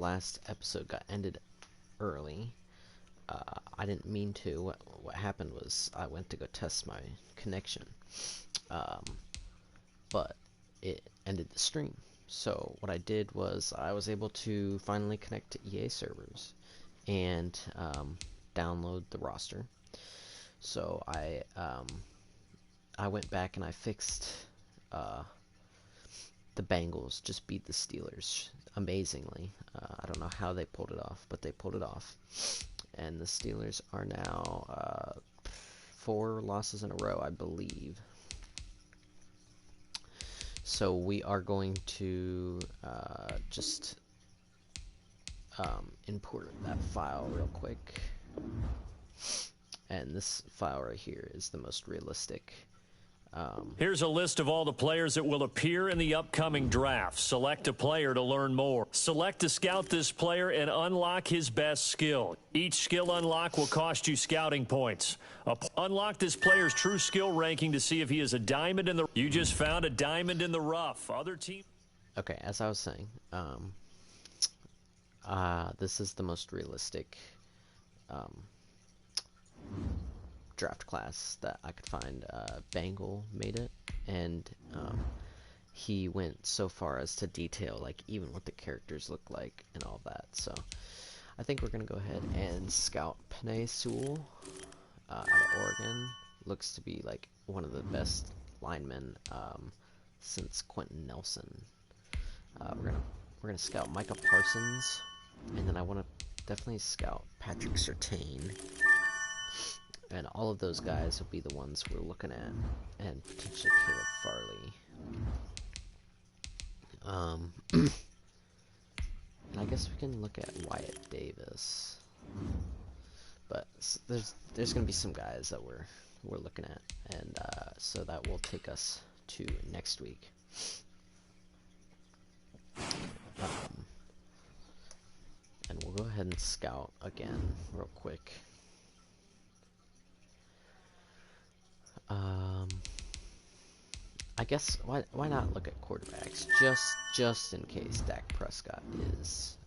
last episode got ended early. I didn't mean to. What happened was I went to go test my connection, um, but it ended the stream. So what I did was I was able to finally connect to EA servers and download the roster. So I went back and I fixed the Bengals just beat the Steelers amazingly. I don't know how they pulled it off, but they pulled it off. And the Steelers are now 4 losses in a row, I believe. So we are going to just import that file real quick. And this file right here is the most realistic. Here's a list of all the players that will appear in the upcoming draft. Select a player to learn more. Select to scout this player and unlock his best skill. Each skill unlock will cost you scouting points. Unlock this player's true skill ranking to see if he is a diamond in the... You just found a diamond in the rough. Other team... Okay, as I was saying, this is the most realistic draft class that I could find. Bengal made it, and he went so far as to detail like even what the characters look like and all that. So I think we're gonna go ahead and scout Penei Sewell out of Oregon. Looks to be like one of the best linemen since Quentin Nelson. We're gonna scout Micah Parsons, and then I want to definitely scout Patrick Surtain. And all of those guys will be the ones we're looking at, and potentially Caleb Farley. And I guess we can look at Wyatt Davis, but there's gonna be some guys that we're looking at, and so that will take us to next week. And we'll go ahead and scout again real quick. I guess why not look at quarterbacks just in case Dak Prescott is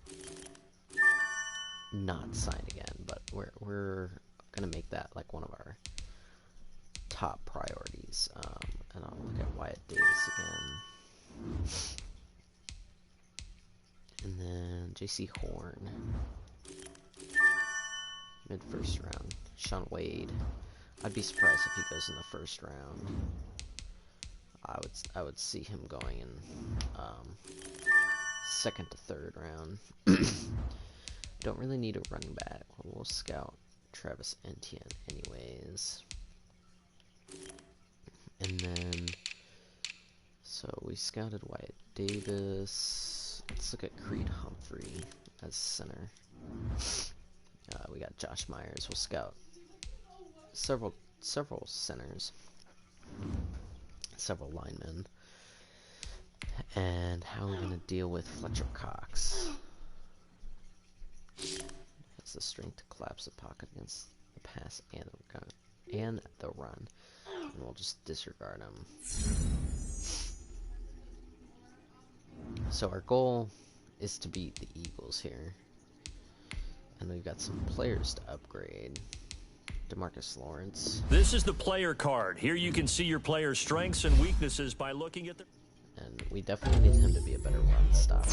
not signed again, but we're gonna make that like one of our top priorities. And I'll look at Wyatt Davis again, and then J.C. Horn, mid first round. Shaun Wade. I'd be surprised if he goes in the first round. I would see him going in second to third round. Don't really need a running back. We'll scout Travis Etienne anyways. And then, so we scouted Wyatt Davis. Let's look at Creed Humphrey as center. We got Josh Myers. We'll scout several centers, several linemen. And how are we going to deal with Fletcher Cox? Has the strength to collapse the pocket against the pass and the run. And we'll just disregard him. So our goal is to beat the Eagles here. And we've got some players to upgrade. DeMarcus Lawrence. This is the player card. Here you can see your player's strengths and weaknesses by looking at the... And we definitely need him to be a better run stopper.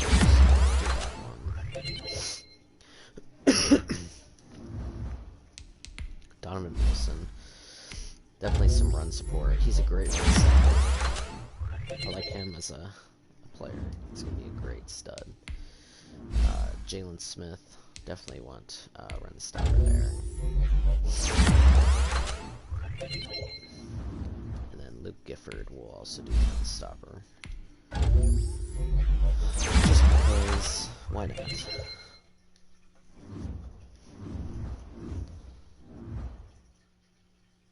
Donovan Wilson. Definitely some run support. He's a great run stopper. I like him as a player. He's going to be a great stud. Jalen Smith. Definitely want run stopper there. And then Luke Gifford will also do run stopper. Just because, why not?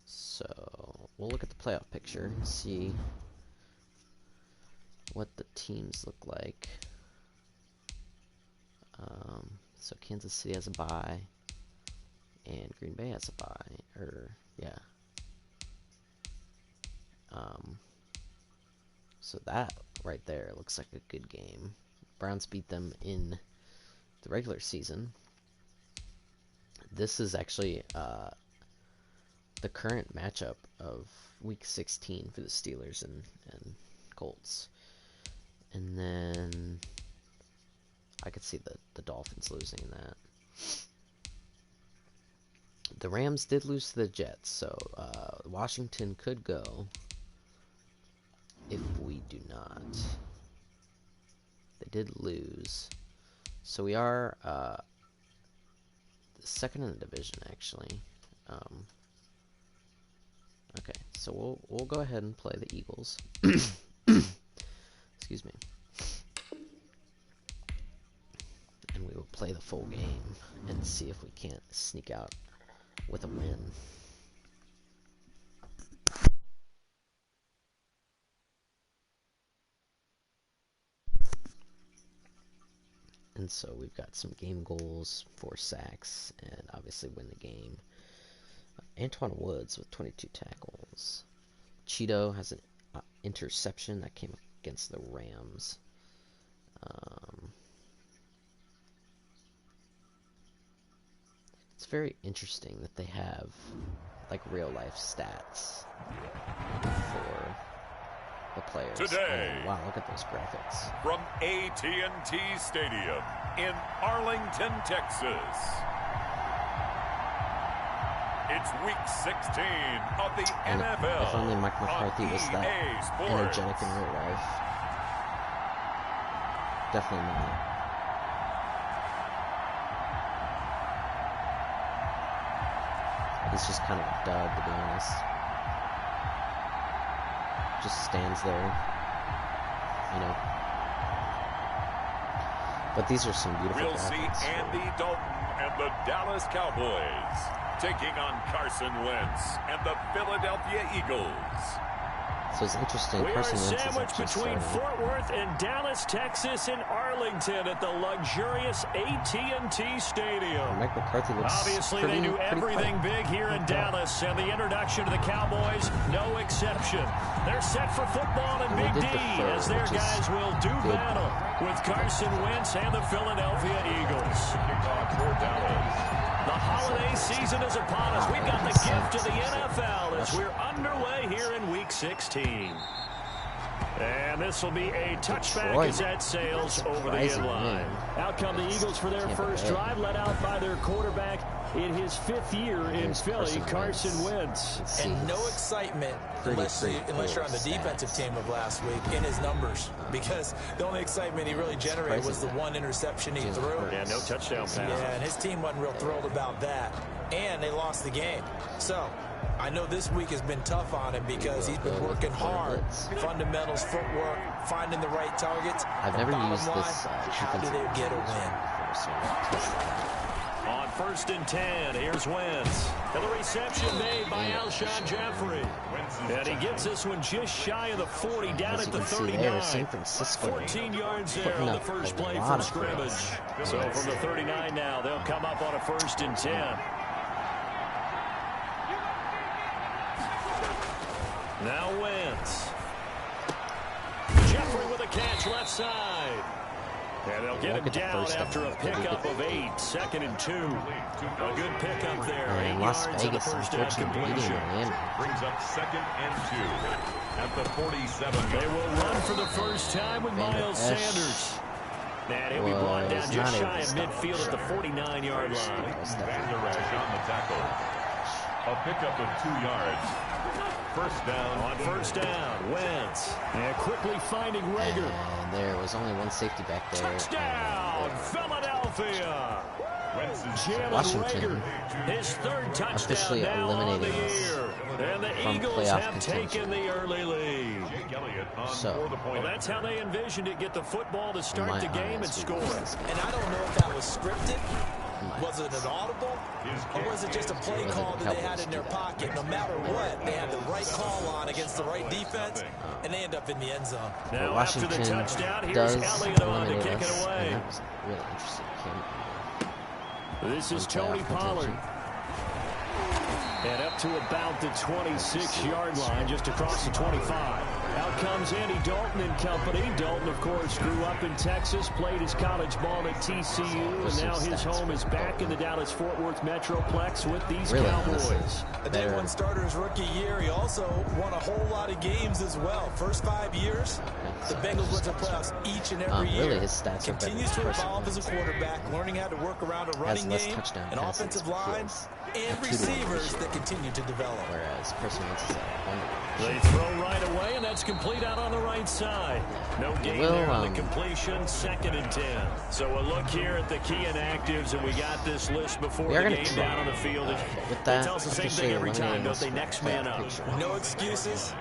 So, we'll look at the playoff picture and see what the teams look like. So Kansas City has a bye, and Green Bay has a bye, so that right there looks like a good game. Browns beat them in the regular season. This is actually the current matchup of Week 16 for the Steelers and Colts. And then I could see the Dolphins losing in that. The Rams did lose to the Jets, so Washington could go if we do not. They did lose. So we are second in the division, actually. Okay, so we'll go ahead and play the Eagles. Excuse me. And we will play the full game and see if we can't sneak out with a win. And so we've got some game goals, 4 sacks, and obviously win the game. Antoine Woods with 22 tackles. Cheeto has an interception that came against the Rams. It's very interesting that they have like real life stats for the players. Today, wow, look at those graphics. From AT&T Stadium in Arlington, Texas. It's Week 16 of the And NFL. if only Mike McCarthy was that EA Sports. energetic in real life. Definitely not. He's just kind of a dud, to be honest. Just stands there, you know. But these are some beautiful We'll see graphics. Andy Dalton and the Dallas Cowboys taking on Carson Wentz and the Philadelphia Eagles. So it's interesting. We are Carson Wentz is sandwiched actually between starting. Fort Worth and Dallas, Texas, and Arlington at the luxurious AT&T Stadium. Mike McCarthy looks Obviously, pretty, they do pretty everything quiet. big here in Dallas, and the introduction to the Cowboys, no exception. They're set for football and And they Big did D defer, as their which is guys will do good. battle with Carson Wentz and the Philadelphia Eagles. Kickoff for Dallas. The holiday season is upon us. We've got the gift of the NFL as we're underway here in Week 16. And this will be a touchback Detroit. as that sails over the Surprising end line. win. Out come the Eagles for their Tampa first Bay. drive, led out by their quarterback in his 5th year in Here's Philly, Carson Carson Wentz. Wentz. Let's see And no his excitement pretty unless you're on the stats. defensive team of last week in his numbers, because the only excitement he really generated was the Surprising. one interception he Jalen threw. Hurts. Yeah, no touchdown pass. Yeah, and his team wasn't real thrilled about that, and they lost the game. So I know this week has been tough on him because he's been working hard. Fundamentals, footwork, finding the right targets. I've The never bottom used line, this how do they get a win? On 1st and 10, here's Wentz. And the reception made by Alshon Jeffrey. And he gets this one just shy of the 40, down As at you the can see 39. there, San Francisco 14 yards there putting on the up first a play lot from of scrimmage. points. So from the 39 now, they'll come up on a 1st and 10. Now Wentz. Jeffrey with a catch left side. And they'll get Look him at the down first after a down. pickup of 8, 2nd and 2. A good pickup there. And 8 Las yards on the Vegas, first down unfortunately, beating completion. Miami. Brings up 2nd and 2 at the 47. They will run for the first time with Van Miles Esch Sanders. And he'll be brought down was just not shy able to of stop midfield at the 49-yard line. Van Der Esch on the tackle. A pickup of 2 yards. First down. On first down, Wentz. And quickly finding Rager. And there was only one safety back there. Touchdown, Philadelphia. Jalen Washington Rager, his 3rd touchdown officially now on the eliminating us year. And the from Eagles playoff have contention. taken the early lead. Jake Elliott on So, for the Well, point. that's how they envisioned it, get the football to in start my the game and eyes, we score. won this game. And I don't know if that was scripted. In my Was it eyes. an audible? Or was it just a play Whether call the that they had Cowboys in their do that. pocket? No matter what, they had the right call on against the right defense, and they end up in the end zone. But Now after the Washington touchdown, here's does Elliott on to eliminate kick it us, away. and that was really interesting. This is on Tony playoff Pollard. contention. And up to about the 26-yard line, just across the 25. Out comes Andy Dalton and company. Dalton, of course, grew up in Texas, played his college ball at TCU, and now his home is back in the Dallas-Fort Worth Metroplex with these Cowboys. A day one starter his rookie year. He also won a whole lot of games as well. First 5 years, the Bengals went to playoffs each and every year. Really, his stats continues to evolve as a quarterback, learning how to work around a running game, an offensive line, and receivers that continue to develop. Whereas Carson Wentz is they throw right away, and that's complete out on the right side. No gain there on the completion, 2nd and 10. So a look here at the key inactives, and we got this list before the game down on the field. With that, they tell us the same thing every time, don't they? Next man up. No excuses.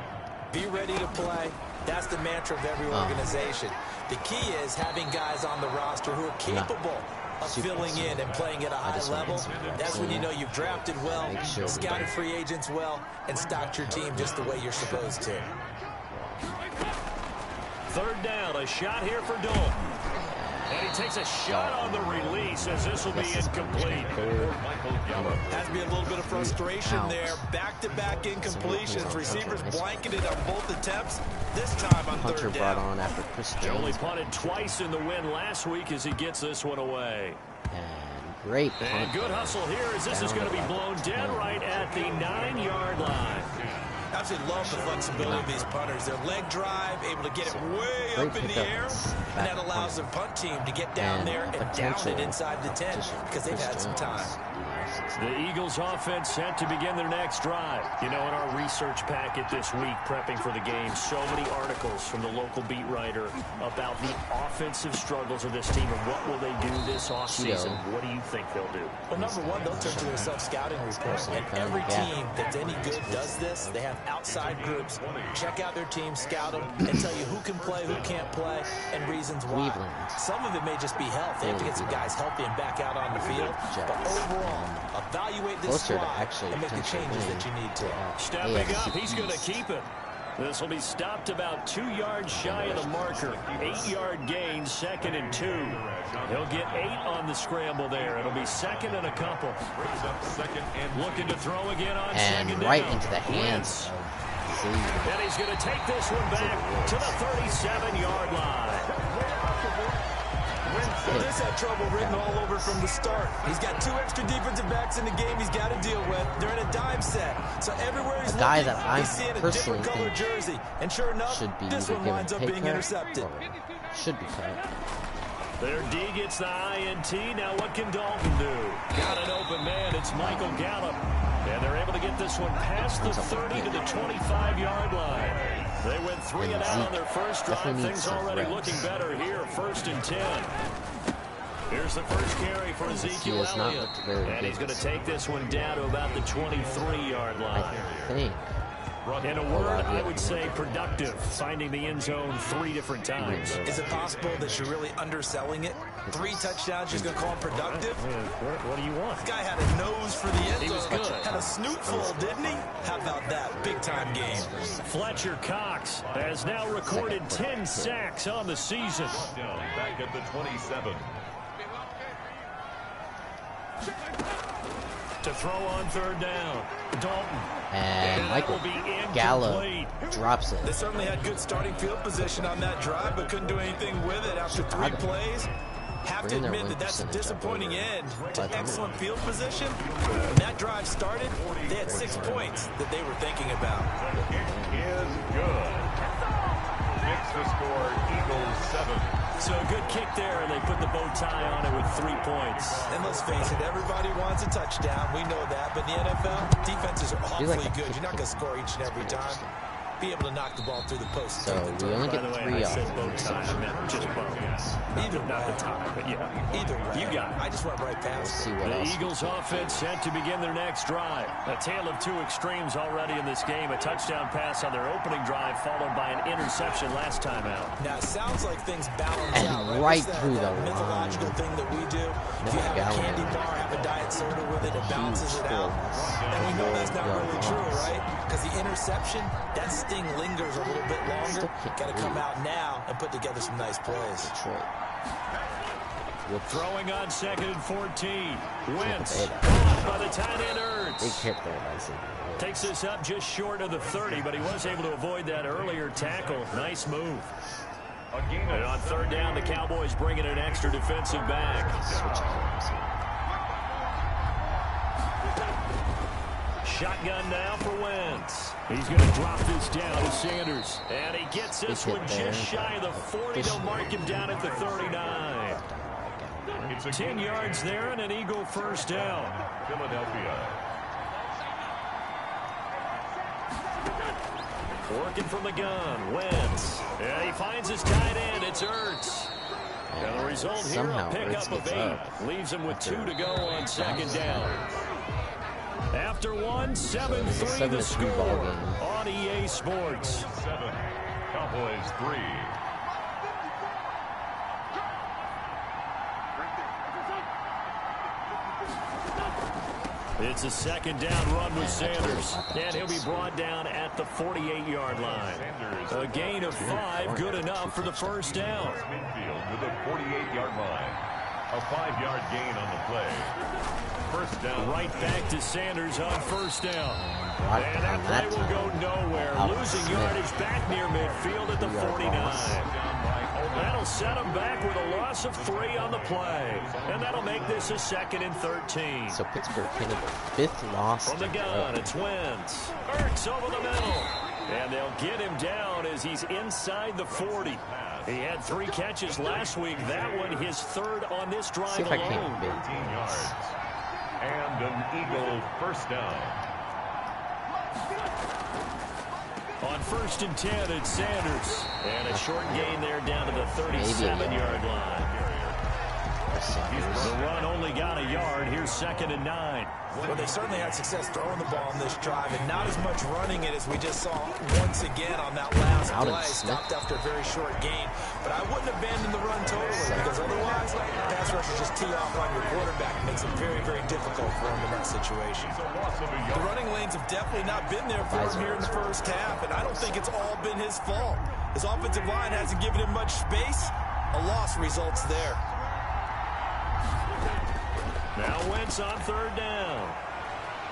Be ready to play. That's the mantra of every organization. The key is having guys on the roster who are capable of filling in and playing at a high level. That's when you know you've drafted well, scouted free agents well, and stocked your team just the way you're supposed to. 3rd down, a shot here for Dalton. And he takes a shot on the release as this will be incomplete. Has to be a little bit of frustration there. Back-to-back incompletions. Receivers blanketed on both attempts. This time on 3rd down. Brought on after Chris Jones. Only punted twice in the win last week as he gets this one away. And great punt. And good hustle here as this is going to be blown dead right at the 9-yard line. Absolutely love the flexibility of these punters. Their leg drive, able to get it way up in the air, and that allows the punt team to get down there and down it inside the 10 because they've had some time. The Eagles offense set to begin their next drive. You know, in our research packet this week, prepping for the game, so many articles from the local beat writer about the offensive struggles of this team and what will they do this offseason. What do you think they'll do? Well, number one, they'll turn to a self-scouting report. And every team that's any good does this. They have outside groups. Check out their team, scout them, and tell you who can play, who can't play, and reasons why. Some of it may just be health. They have to get some guys healthy and back out on the field. But overall, evaluate this squad and make the changes that you need to. Stepping up, he's going to keep it. This will be stopped about 2 yards shy of the marker. 8-yard gain, 2nd and 2. He'll get 8 on the scramble there. It'll be 2nd and a couple. Looking to throw again on 2nd down. Right into the hands. And he's going to take this one back to the 37-yard line. This had trouble written all over from the start. He's got 2 extra defensive backs in the game he's got to deal with. They're in a dime set. So everywhere he's looking, he's seeing a different color jersey. And sure enough, this one winds up being intercepted. Should be cut. Their D gets the INT. Now what can Dalton do? Got an open man. It's Michael Gallup. And they're able to get this one past the 30 to the 25-yard line. They went 3 and out on their first drive. Things already looking better here. 1st and 10. Here's the first carry for Ezekiel Elliott. And he's going to take this one down to about the 23-yard line. I think. In a word, I would say productive, finding the end zone 3 different times. Is it possible that you're really underselling it? 3 touchdowns, you're going to call him productive? What do you want? This guy had a nose for the end zone. He was good. Had a snoot full, didn't he? How about that? Big-time game. Fletcher Cox has now recorded 10 sacks on the season. Back at the 27. To throw on 3rd down. Dalton. And Michael Gallup drops it. They certainly had good starting field position on that drive, but couldn't do anything with it after 3 plays. Have to admit that that's a disappointing end to excellent field position. When that drive started, they had 6 points that they were thinking about. It is good. Makes the score Eagles 7. So a good kick there, and they put the bow tie on it with 3 points. And let's face it, everybody wants a touchdown. We know that. But in the NFL, defenses are awfully good. You're not going to score each and every time. Be able to knock the ball through the post. So we only get 3 off. Bow tie, I meant just bow. Either way. Not the tie, but yeah. Either way. You got it. I just went right past it. The Eagles offense set to begin their next drive. A tale of 2 extremes already in this game. A touchdown pass on their opening drive, followed by an interception last time out. Now, it sounds like things balance out. Right through the mythological thing that we do. If you have a candy bar, have a diet soda with it, it balances it out. And we know that's not really true, right? Because the interception, that sting lingers a little bit longer. Got to come out now and put together some nice plays. Throwing on 2nd and 14. Wentz caught by the tight end Ertz. Big hit there by Zeke. Takes this up just short of the 30, but he was able to avoid that earlier tackle. Nice move. And on 3rd down, the Cowboys bringing an extra defensive back. Shotgun now for Wentz. He's going to drop this down to Sanders. And he gets this one just shy of the 40. They'll mark him down at the 39. 10 yards there and an Eagle first down. Philadelphia. Working from the gun, Wentz. And he finds his tight end. It's Ertz. And the result here, a pickup of 8. Leaves him with 2 to go on 2nd down. After 1, 7-3 the score on EA Sports. 7, Cowboys 3. It's a 2nd down run with Sanders, and he'll be brought down at the 48-yard line. A gain of 5, good enough for the first down. Midfield to the 48-yard line. A 5-yard gain on the play. First down. Right back to Sanders on first down. And that play will go nowhere. Losing yardage back near midfield at the 49. That'll set him back with a loss of 3 on the play. And that'll make this a 2nd and 13. So Pittsburgh pinned the 5th loss. From the gun, it's Wentz. Ertz over the middle. And they'll get him down as he's inside the 40. He had 3 catches last week. That one his 3rd on this drive alone. 13 yards. And an Eagle first down. On 1st and 10, it's Sanders. And a short gain there down to the 37-yard line. The run only got a yard. Here's 2nd and 9. Well, they certainly had success throwing the ball on this drive, and not as much running it as we just saw once again on that last play. Stopped after a very short gain. But I wouldn't abandon the run totally, because otherwise, pass rushers just tee off on your quarterback. It makes it very, very difficult for him in that situation. The running lanes have definitely not been there for him here in the first half, and I don't think it's all been his fault. His offensive line hasn't given him much space. A loss results there. Now Wentz on 3rd down.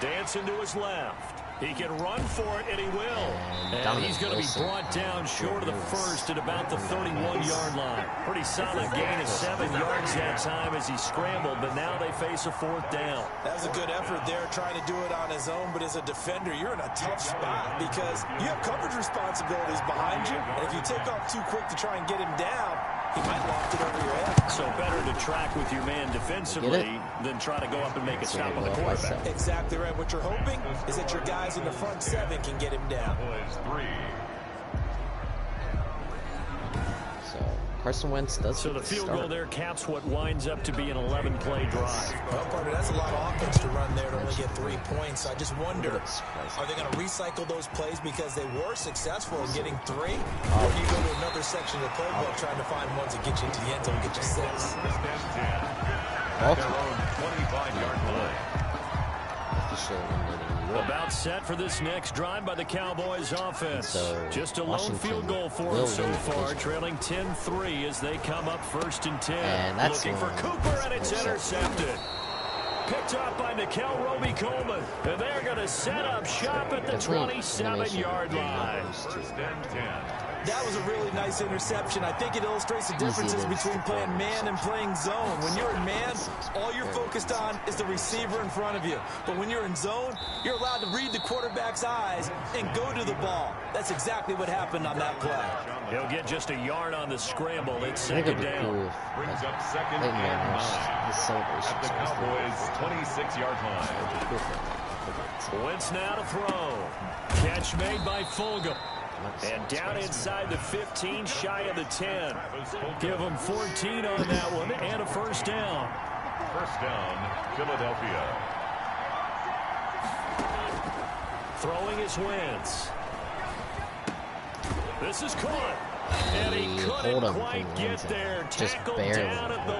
Dancing to his left. He can run for it, and he will. And he's going to be brought down short of the 1st at about the 31-yard line. Pretty solid gain of 7 yards that time as he scrambled, but now they face a 4th down. That was a good effort there, trying to do it on his own, but as a defender, you're in a tough spot because you have coverage responsibilities behind you, and if you take off too quick to try and get him down, he might loft it over your head. So better to track with your man defensively than try to go up and make a stop on the quarterback. Exactly right. What you're hoping is that your guys in the front 7 can get him down. So Carson Wentz does. So the field goal there caps what winds up to be an 11-play drive. Well, partner, that's a lot of offense to run there to only get 3 points. I just wonder, are they going to recycle those plays because they were successful in getting 3? Or do you go to another section of the playbook trying to find ones that get you into the end zone and get you 6? At their own 25-yard line. About set for this next drive by the Cowboys offense. So just a lone field goal for them so far, trailing 10-3 as they come up 1st and 10. And looking for Cooper, and it's intercepted. Picked up by Nikel Roby-Coleman. And they're going to set up shop at the 27-yard line. 1st and 10. That was a really nice interception. I think it illustrates the differences between playing man and playing zone. When you're in man, all you're focused on is the receiver in front of you. But when you're in zone, you're allowed to read the quarterback's eyes and go to the ball. That's exactly what happened on that play. He'll get just a yard on the scramble. It's 2nd down. Brings up 2nd and 9 at the Cowboys' 26-yard line. Wentz now to throw. Catch made by Fulgham. And down inside the 15, shy of the 10. Give them 14 on that one and a first down. First down, Philadelphia. Throwing is Wentz. This is caught. And he couldn't quite get there. Tackled down at the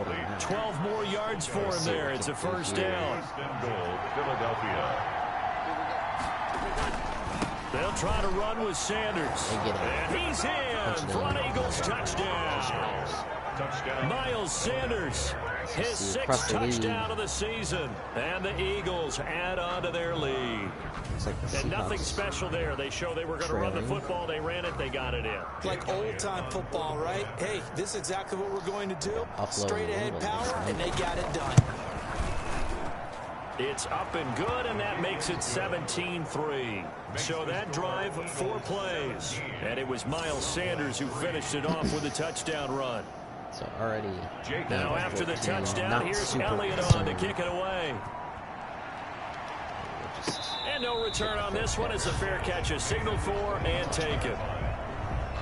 1. 12 more yards for him there. It's a first down. First and goal, Philadelphia. They'll try to run with Sanders. And he's in for an Eagles touchdown. Miles Sanders, his 6th touchdown of the season. And the Eagles add on to their lead. And nothing special there. They show they were going to run the football. They ran it. They got it in. Like old-time football, right? Hey, this is exactly what we're going to do. Straight-ahead power, and they got it done. It's up and good, and that makes it 17-3. So that drive, 4 plays. And it was Miles Sanders who finished it off with a touchdown run. So already now after the touchdown, here's Elliott on to kick it away. And no return on this one. It's a fair catch, a signal for, and take it.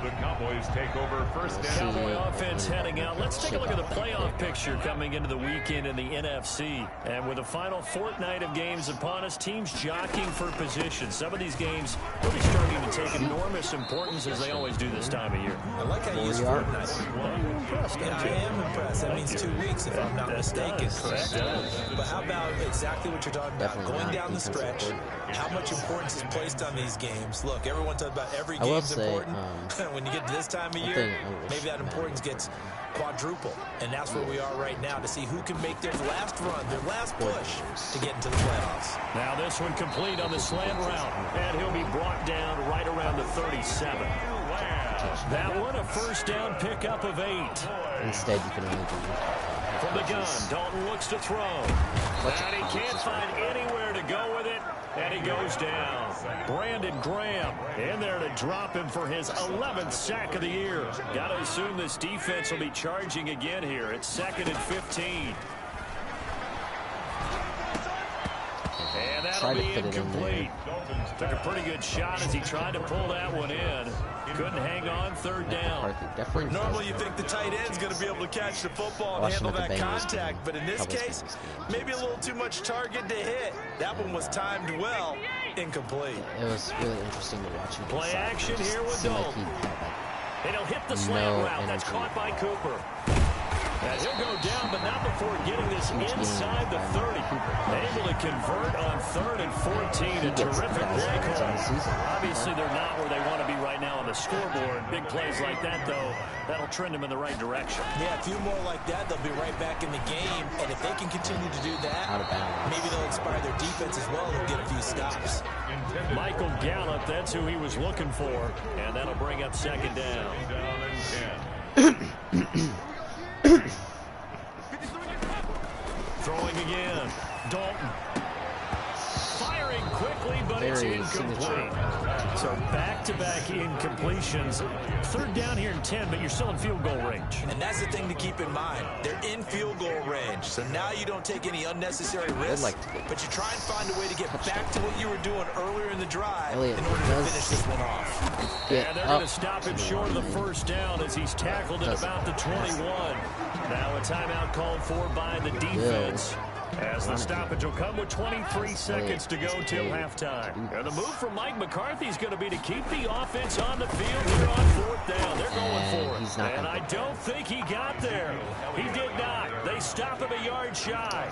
The Cowboys take over first down. Cowboy offense heading out. Let's take a look at the playoff picture coming into the weekend in the NFC. And with the final fortnight of games upon us, teams jockeying for position. Some of these games really starting to take enormous importance as they always do this time of year. I like how you use fortnight. Yeah, I am impressed. That means 2 weeks if I'm not mistaken, correct? But how about exactly what you're talking about? Going down the stretch, how much importance is placed on these games. Look, everyone talks about every game's important. When you get to this time of year, maybe that importance gets quadruple. And that's where we are right now to see who can make their last run, their last push to get into the playoffs. Now this one complete on the slant route. And he'll be brought down right around the 37. That one, a first down pickup of 8. Instead, you can only do from the gun, Dalton looks to throw. And he can't find anywhere to go with it. And he goes down. Brandon Graham in there to drop him for his 11th sack of the year. Got to assume this defense will be charging again here. It's 2nd and 15. And that'll be incomplete. Took a pretty good shot as he tried to pull that one in. Couldn't hang on, 3rd down. Normally you think the tight end's going to be able to catch the football and handle that contact, but in this case, maybe a little too much target to hit. That one was timed well, incomplete. It was really interesting to watch him. Play action here with Dalton. And he'll hit the slant route. That's caught by Cooper. And he'll go down, but not before getting this inside the 30. Able to convert on 3rd and 14. A terrific break home. Obviously, they're not where they want to be right now on the scoreboard. Big plays like that, though, that'll trend them in the right direction. Yeah, a few more like that, they'll be right back in the game. And if they can continue to do that, maybe they'll inspire their defense as well and get a few stops. Michael Gallup, that's who he was looking for. And that'll bring up 2nd down. Throwing again. Dalton. Firing quickly, but it's incomplete. So back-to-back incompletions. 3rd down here in 10, but you're still in field goal range. And that's the thing to keep in mind. They're in field goal range. So now you don't take any unnecessary risks, but you try and find a way to get back to what you were doing earlier in the drive in order to finish this one off. And they're going to stop him short of the 1st down as he's tackled at about the 21. Now a timeout called for by the defense. As the stoppage will come with 23 seconds to go till halftime. And the move from Mike McCarthy is going to be to keep the offense on the field here on 4th down. They're going for it. And I don't think he got there. He did not. They stop him a yard shy.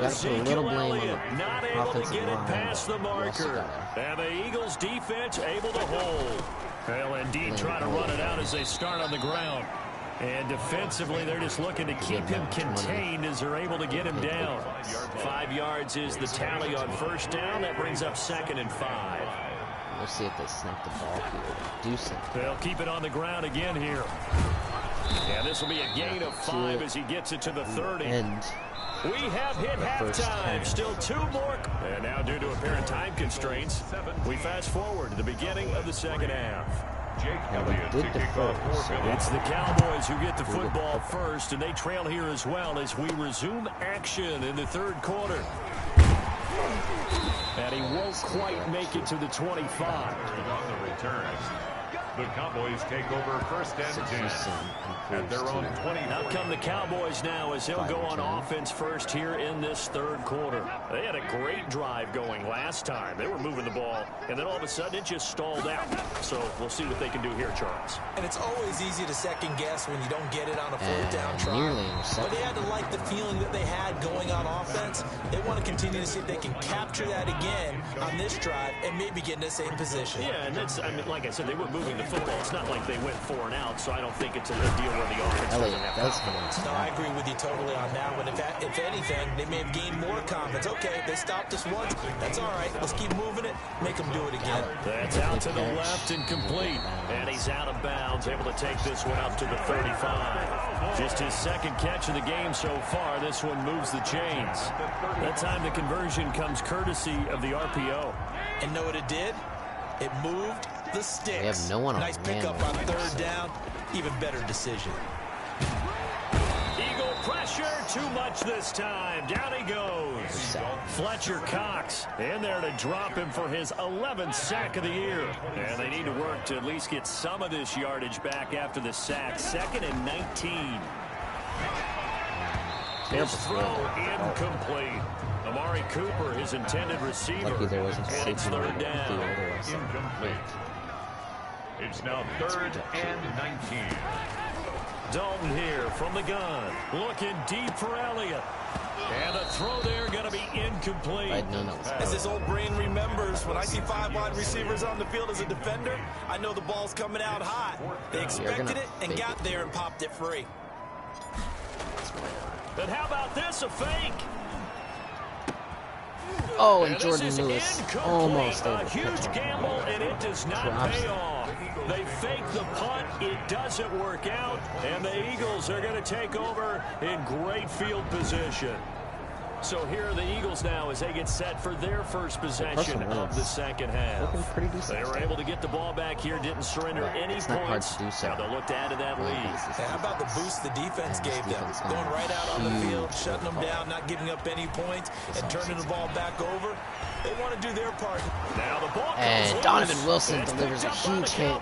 Ezekiel Elliott not able to get it past the marker. And the Eagles defense able to hold. They'll indeed try to run it out as they start on the ground. And defensively, they're just looking to keep him contained as they're able to get him down. 5 yards is the tally on 1st down. That brings up 2nd and 5. We'll see if they snap the ball here. Do something. They'll keep it on the ground again here. And this will be a gain of 5 as he gets it to the 30. We have hit halftime. Still 2 more. And now, due to apparent time constraints, we fast forward to the beginning of the 2nd half. It's the Cowboys who get the football first, and they trail here as well as we resume action in the 3rd quarter. And he won't quite make it to the 25. On the return. The Cowboys take over 1st and 10 at their own 20. Out come the Cowboys now as they'll go on offense first here in this 3rd quarter. They had a great drive going last time. They were moving the ball, and then all of a sudden it just stalled out. So we'll see what they can do here, Charles. And it's always easy to second guess when you don't get it on a 4th down try. But they had to like the feeling that they had going on offense. They want to continue to see if they can capture that again on this drive and maybe get in the same position. Yeah, and that's, I mean, like I said, they were moving the football. It's not like they went 4 and out, so I don't think it's a deal where the offense doesn't have confidence. No, I agree with you totally on that one. If anything, they may have gained more confidence. Okay, they stopped us once. That's all right. Let's keep moving it. Make them do it again. That's out to the left and complete. And he's out of bounds, able to take this one up to the 35. Just his second catch of the game so far. This one moves the chains. That time the conversion comes courtesy of the RPO. And know what it did? It moved the sticks. They have no one on nice pickup on third down. Even better decision. Eagle pressure, too much this time. Down he goes. Fletcher Cox in there to drop him for his 11th sack of the year. And they need to work to at least get some of this yardage back after the sack. 2nd and 19. His throw incomplete. Amari Cooper, his intended receiver. Lucky there wasn't and it's 3rd down. Incomplete. It's now 3rd and 19. Dalton here from the gun. Looking deep for Elliott. And the throw there going to be incomplete. As this old brain remembers, when I see 5 wide receivers on the field as a defender, I know the ball's coming out hot. They expected it and got there and popped it free. But how about this, a fake? Oh, and Jordan Lewis almost a huge gamble, and it does not pay off. They fake the punt, it doesn't work out, and the Eagles are going to take over in great field position. So here are the Eagles now as they get set for their first possession of the second half. They were able to get the ball back here, didn't surrender any points. Now they'll look to add to that lead. How about the boost the defense gave them? Going right out on the field, shutting them down, not giving up any points, and turning the ball back over. They want to do their part. Now the ball and Donovan Wilson delivers a huge hit.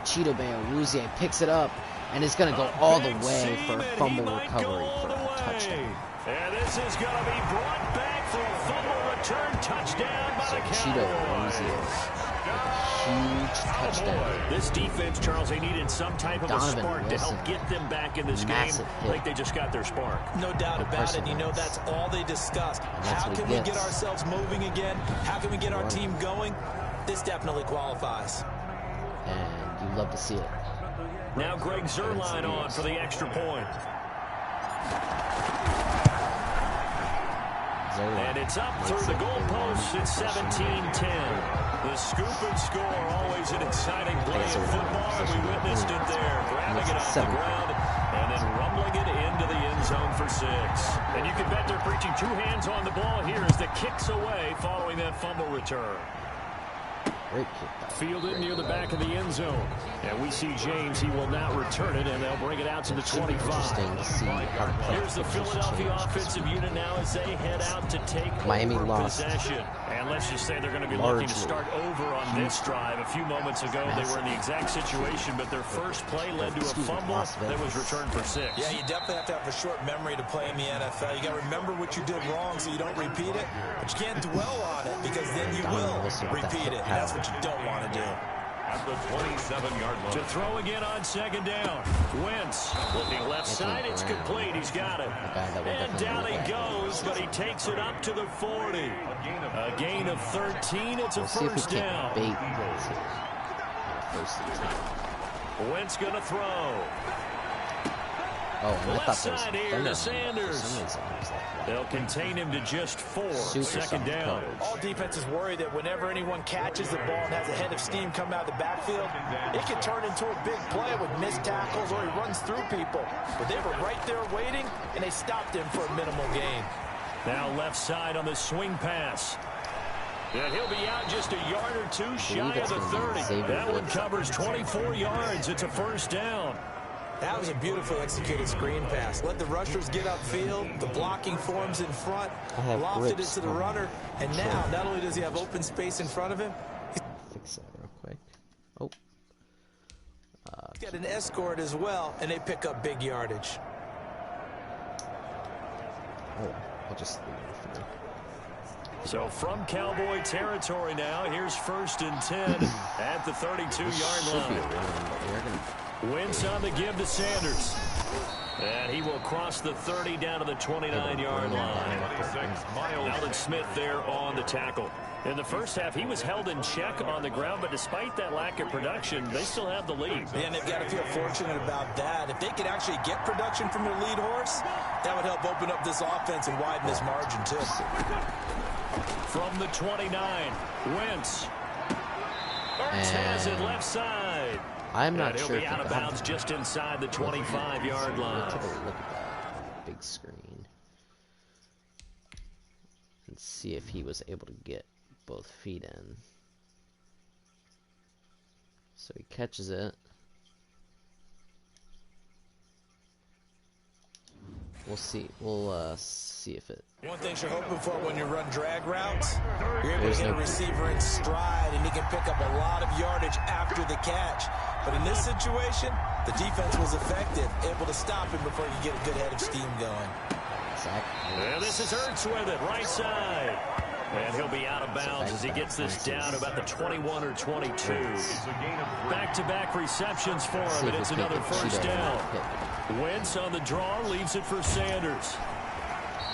Cheeto Bay Awuzie picks it up, and it's going to go all the way for a fumble recovery for a touchdown. And this is going to be brought back for a fumble return touchdown by the Cowboys. Huge touchdown. This defense, Charles, they needed some type of a spark to help get them back in this game. Like they just got their spark. No doubt about it. You know, that's all they discussed. How can we get ourselves moving again? How can we get our team going? This definitely qualifies. And you love to see it. Now Greg Zuerlein on for the extra point. And it's up through the goalposts. It's 17-10. The scoop and score, always an exciting play of football. We witnessed it there, grabbing it off the ground and then rumbling it into the end zone for 6. And you can bet they're preaching 2 hands on the ball here as the kick's away following that fumble return. Fielded near the back of the end zone. And we see James, he will not return it, and they'll bring it out to the 25. Here's the Philadelphia offensive unit now as they head out to take over possession. And let's just say they're going to be looking to start over on this drive. A few moments ago, they were in the exact situation, but their first play led to a fumble that was returned for 6. Yeah, you definitely have to have a short memory to play in the NFL. You got to remember what you did wrong so you don't repeat it, but you can't dwell on it because then you will repeat it, and that's what you don't want to do. At the 27-yard line. To throw again on 2nd down. Wentz looking left side. It's complete. He's got it. And down he goes, but he takes it up to the 40. A gain of 13. It's a first down. Wentz going to throw. Left side here to Sanders. They'll contain him to just 4. 2nd down. All defenses worry that whenever anyone catches the ball and has a head of steam come out of the backfield, it can turn into a big play with missed tackles or he runs through people. But they were right there waiting, and they stopped him for a minimal gain. Now left side on the swing pass. And he'll be out just a yard or 2 shy of the 30. That one covers 24 yards. It's a first down. That was a beautifully executed screen pass. Let the rushers get upfield. The blocking forms in front. Lofted it to the runner. And now, not only does he have open space in front of him, fix that real quick. Oh. He's got an escort as well, and they pick up big yardage. Oh, I'll just leave it for now. So from Cowboy territory now, here's 1st and 10 at the 32-yard line. Wentz on the give to Sanders. And he will cross the 30 down to the 29-yard line. Alden Smith there on the tackle. In the first half, he was held in check on the ground, but despite that lack of production, they still have the lead. And they've got to feel fortunate about that. If they could actually get production from their lead horse, that would help open up this offense and widen this margin, too. From the 29, Wentz. Ertz has it left side. I'm not sure. He'll be out of bounds just inside the 25-yard line. Take a look at that big screen and see if he was able to get both feet in. So he catches it. We'll see. We'll see if it. One thing you're hoping for when you run drag routes, you're able to get a receiver in stride, and he can pick up a lot of yardage after the catch. But in this situation, the defense was effective, able to stop him before you get a good head of steam going. Exactly. And this is Ertz with it, right side. And he'll be out of bounds as he gets this down about the 21 or 22. Back-to-back receptions for him, and it's another first down. Wentz on the draw, leaves it for Sanders.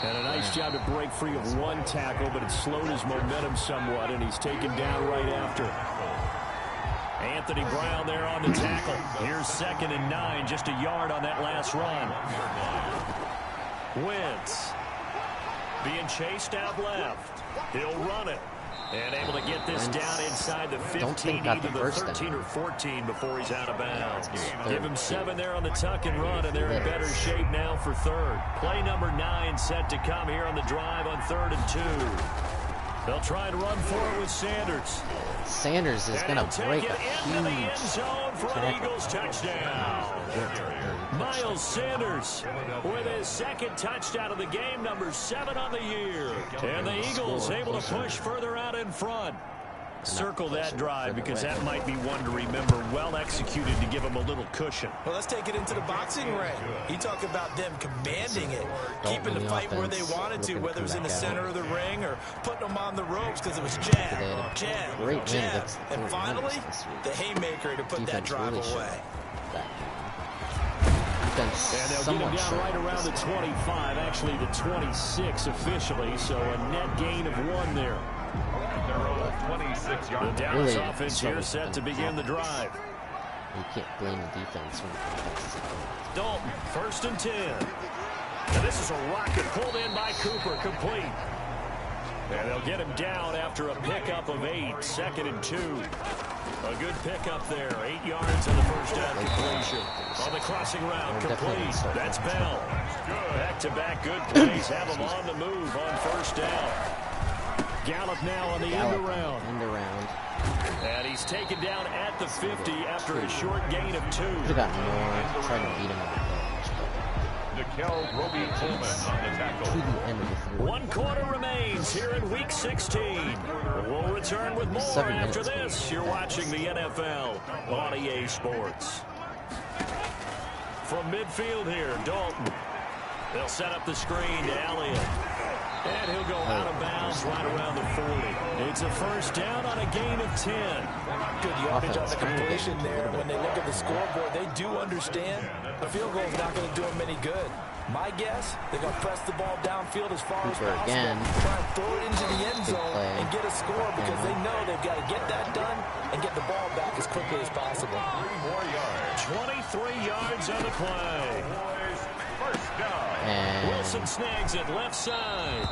And a nice job to break free of one tackle, but it slowed his momentum somewhat, and he's taken down right after. Anthony Brown there on the tackle. Here's 2nd and 9, just a yard on that last run. Wentz being chased out left. He'll run it. And able to get this down inside the 15, either the 13 or 14 before he's out of bounds. Give him 7 there on the tuck and run, and they're in better shape now for 3rd. Play number 9 set to come here on the drive on 3rd and 2. They'll try and run for it with Sanders. Sanders is going to break a into the end zone for an tackle. Eagles touchdown. Miles Sanders with his 2nd touchdown of the game, number 7 on the year. And the Eagles able to push further out in front. Circle that drive because that might be one to remember. Well executed to give them a little cushion. Well, let's take it into the boxing ring. You talk about them commanding it, keeping the fight where they wanted to, whether it was in the center of the ring or putting them on the ropes because it was jab, jab, jab. And finally, the haymaker to put that drive away. And they'll get him down right around the 25, actually the 26 officially, so a net gain of 1 there. The Dallas offense here set to begin the drive. You can't blame the defense when the defense is out. Dalton, 1st and 10. And this is a rocket pulled in by Cooper, complete. And they'll get him down after a pickup of 8, 2nd and 2. A good pickup there, 8 yards on the first down completion. On the crossing route, complete. That's Bell. Back-to-back good plays have him on the move on 1st down. Gallup now on the end around. And he's taken down at the 50 after a short gain of 2. Could have gotten more, trying to beat him on the edge. To the end of the 3. 1 quarter remains here in Week 16. We'll return with more after this. You're watching the NFL on EA Sports. From midfield here, Dalton. They'll set up the screen to Elliott. And he'll go out of bounds right around the 40. It's a first down on a gain of 10. Good yardage on the completion there. When they look at the scoreboard, they do understand a field goal is not going to do them any good. My guess, they're going to press the ball downfield as far as possible. Try and throw it into the end zone and get a score because they know they've got to get that done and get the ball back as quickly as possible. 23 yards on the play. And Wilson snags it left side.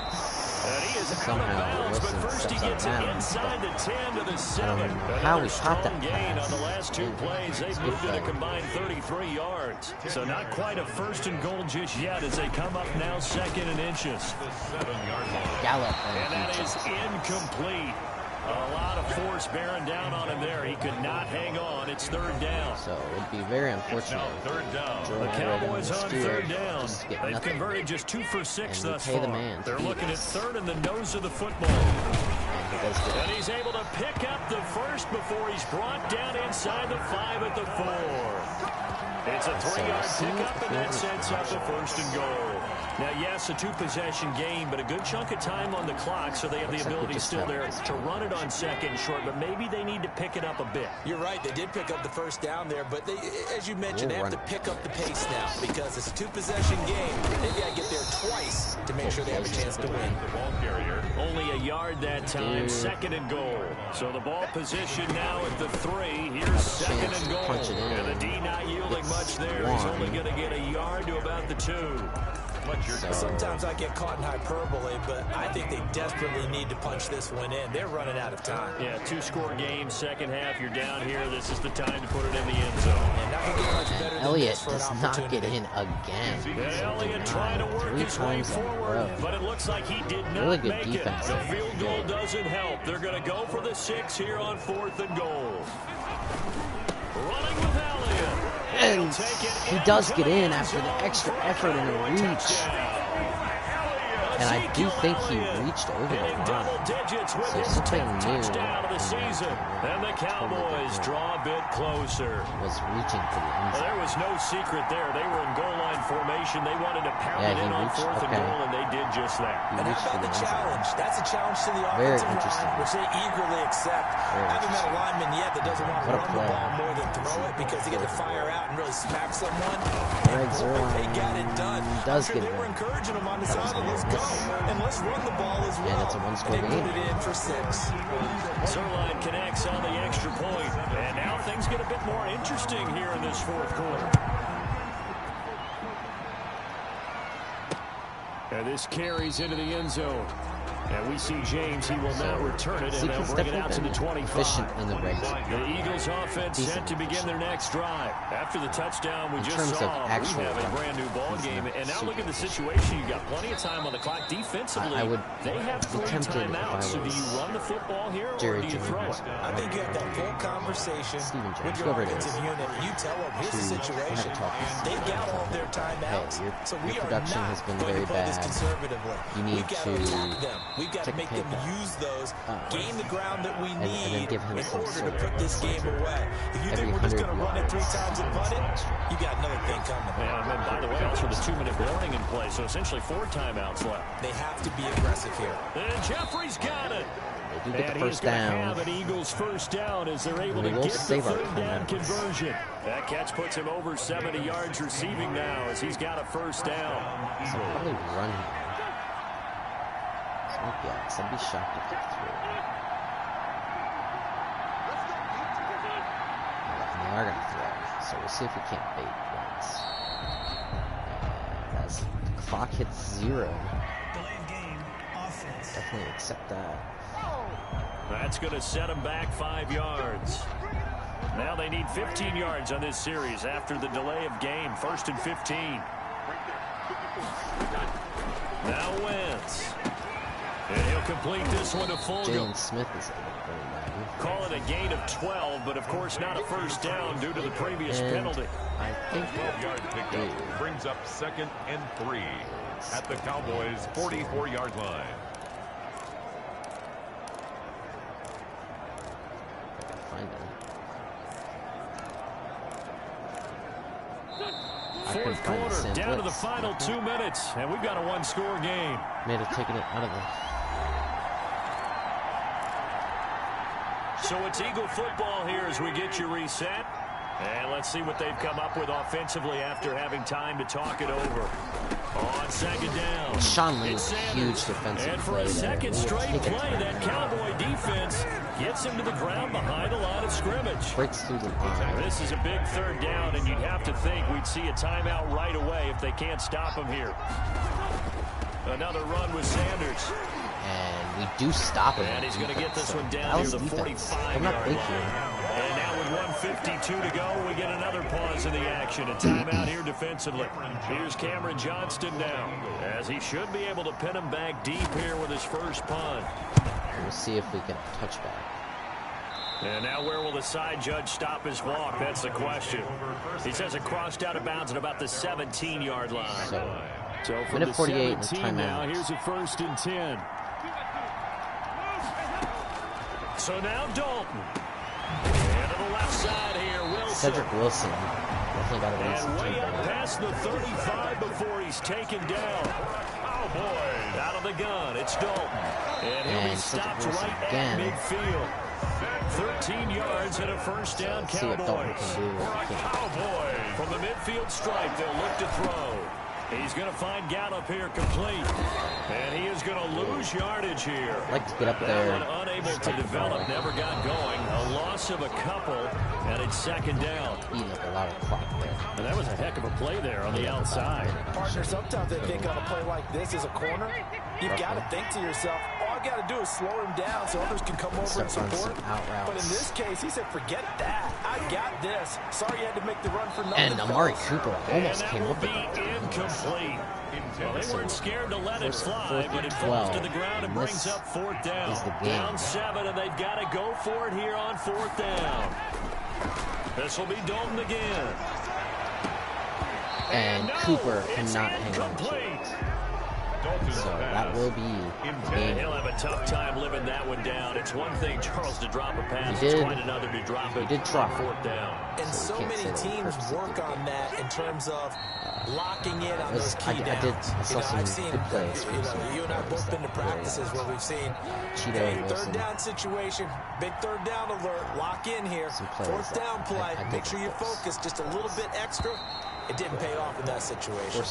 And he is out of bounds, but first he gets it inside the 10 to the 7. How we caught that gain on the last 2 plays. They've moved it a combined 33 yards. So not quite a 1st and goal just yet as they come up now 2nd and inches. Gallup. And that is incomplete. A lot of force bearing down on him there. He could not hang on. It's 3rd down. So it would be very unfortunate. The Cowboys on 3rd down. They've converted just 2 for 6 thus far. They're looking at 3rd in the nose of the football. And he's able to pick up the first before he's brought down inside the 5 at the 4. It's a 3-yard pickup, and that sets up the 1st and goal. Now, yes, a two-possession game, but a good chunk of time on the clock, so they have the ability still there to run it on second and short, but maybe they need to pick it up a bit. You're right. They did pick up the first down there, but they, as you mentioned, they have to pick up the pace now because it's a two-possession game. They've got to get there twice to make sure they have a chance to win. The ball carrier. Only a yard that time, second and goal. So the ball position now at the 3. Here's second and goal. And the D not yielding much there. He's only going to get a yard to about the 2. Sometimes I get caught in hyperbole, but I think they desperately need to punch this one in. They're running out of time. Yeah, 2-score game, second half, you're down here. This is the time to put it in the end zone. And not gonna get much better than Elliott this for an does not get opportunity. in again. And Elliott trying to work his way forward, but it looks like he did not make it. The field goal doesn't help. They're going to go for the 6 here on 4th and goal. Running with Elliott. And he does get in after the extra effort and a reach. And I do think he reached over the line. So something new. Of the season. And the Cowboys draw a bit closer. Was reaching for the end zone. There was no secret there. They were in goal line formation. They wanted to pound it in on 4th and goal, and they did just that. And how about the challenge? That's a challenge to the offensive line, which they eagerly accept. I haven't met a lineman yet that doesn't want to run the ball more than throw it because they get to fire out and really smack someone. They got it done. Does get it They were done. encouraging them on the sideline. Let's go. And let's run the ball as well. And it's a one-score They game. put it in for 6. Zerline connects on the extra point. And now things get a bit more interesting here in this 4th quarter. And this carries into the end zone. And we see James, he will now return it, and they'll bring it out to the 25. Efficient in the red zone. The Eagles offense set to begin their next drive. After the touchdown we just saw, we have a brand new ball game. And now look at the situation. You've got plenty of time on the clock. Defensively, they have 3 timeouts. So do you run the football here, or do you throw it? I think you have that full conversation with your offensive unit. You tell them, here's the situation. They've got all of their timeouts. So we are not going to play this conservatively. You need to attack them. We've got to make them use those, gain the ground that we need in order to put this game away. If you think we're just going to run it 3 times and punt it, you got another thing coming. And then, by the way, also the 2-minute warning in play, so essentially 4 timeouts left. They have to be aggressive here. And Jeffrey's got it. They do get the first And he's going to down. have an Eagles first down as they're able to get the 3rd down conversion. That catch puts him over 70 yards receiving now as he's got a first down. So probably run here. Yeah, I'd be shocked if it's through. And they are going to throw. So we'll see if we can't bait once. And as the clock hits 0, definitely accept that. That's going to set them back 5 yards. Now they need 15 yards on this series after the delay of game. 1st and 15. Now Wentz. And he'll complete this one to Fulgham. Jalen Smith is very bad. Call it a gain of 12, but of course not a first down due to the previous penalty. I think 12-yard pickup brings up 2nd and 3 at the Cowboys' 44-yard line. I can find it. 4th quarter, down to the final 2 minutes, and we've got a 1-score game. May have taken it out of the... So it's Eagle football here as we get you reset. And let's see what they've come up with offensively after having time to talk it over. On 2nd down, Sean Lee, huge defensive and for play a second there. straight play, that Cowboy defense gets him to the ground behind a line of scrimmage. Breaks through the line. This is a big 3rd down, and you'd have to think we'd see a timeout right away if they can't stop him here. Another run with Sanders. And we do stop him. And he's going to get this one down That near was the defense. 45-yard I'm not line. thinking. And now with 1:52 to go, we get another pause in the action. A timeout here defensively. Here's Cameron Johnston now, as he should be able to pin him back deep here with his first punt. We'll see if we get a touchback. And now where will the side judge stop his walk? That's the question. He says it crossed out of bounds at about the 17-yard line. So from minute 48 and 17 now, timeout. here's a 1st and 10. So now Dalton. And to the left side here, Wilson. Cedric Wilson Definitely got to run And some way tempo. up past the 35 before he's taken down. Cowboys out of the gun. It's Dalton. And he'll be stopped right at midfield. 13 yards and a first down, Cowboys. Cowboys from the midfield stripe. They'll look to throw. He's going to find Gallup here complete. And he is going to lose yardage here. Like to get up there. That one unable to develop, never got going. A loss of a couple, and it's second down. Eating up a lot of clock there. And that was a heck of a play there on the outside. Partner, sometimes they think on a play like this as a corner, you've got to think to yourself, all I got to do is slow him down so others can come over and support. But in this case, he said, forget that. I got this. Sorry you had to make the run for nothing. And Amari Cooper almost came up with it. Incomplete. Well, they weren't scared to let it fly, but it falls to the ground and brings up fourth down. Down 7, and they've got to go for it here on fourth down. This will be Dalton again. And Cooper cannot hang on to it. So that will be He'll have a tough time living that one down. It's one thing, Charles, to drop a pass. It's quite another to drop it. He did drop fourth down. And so many teams work on that in terms of locking in on those key downs. I saw some good plays. You and I have both been to practices where we've seen third down situation, big third down alert, lock in here. Fourth down play, make sure you focus just a little bit extra. It didn't pay off in that situation.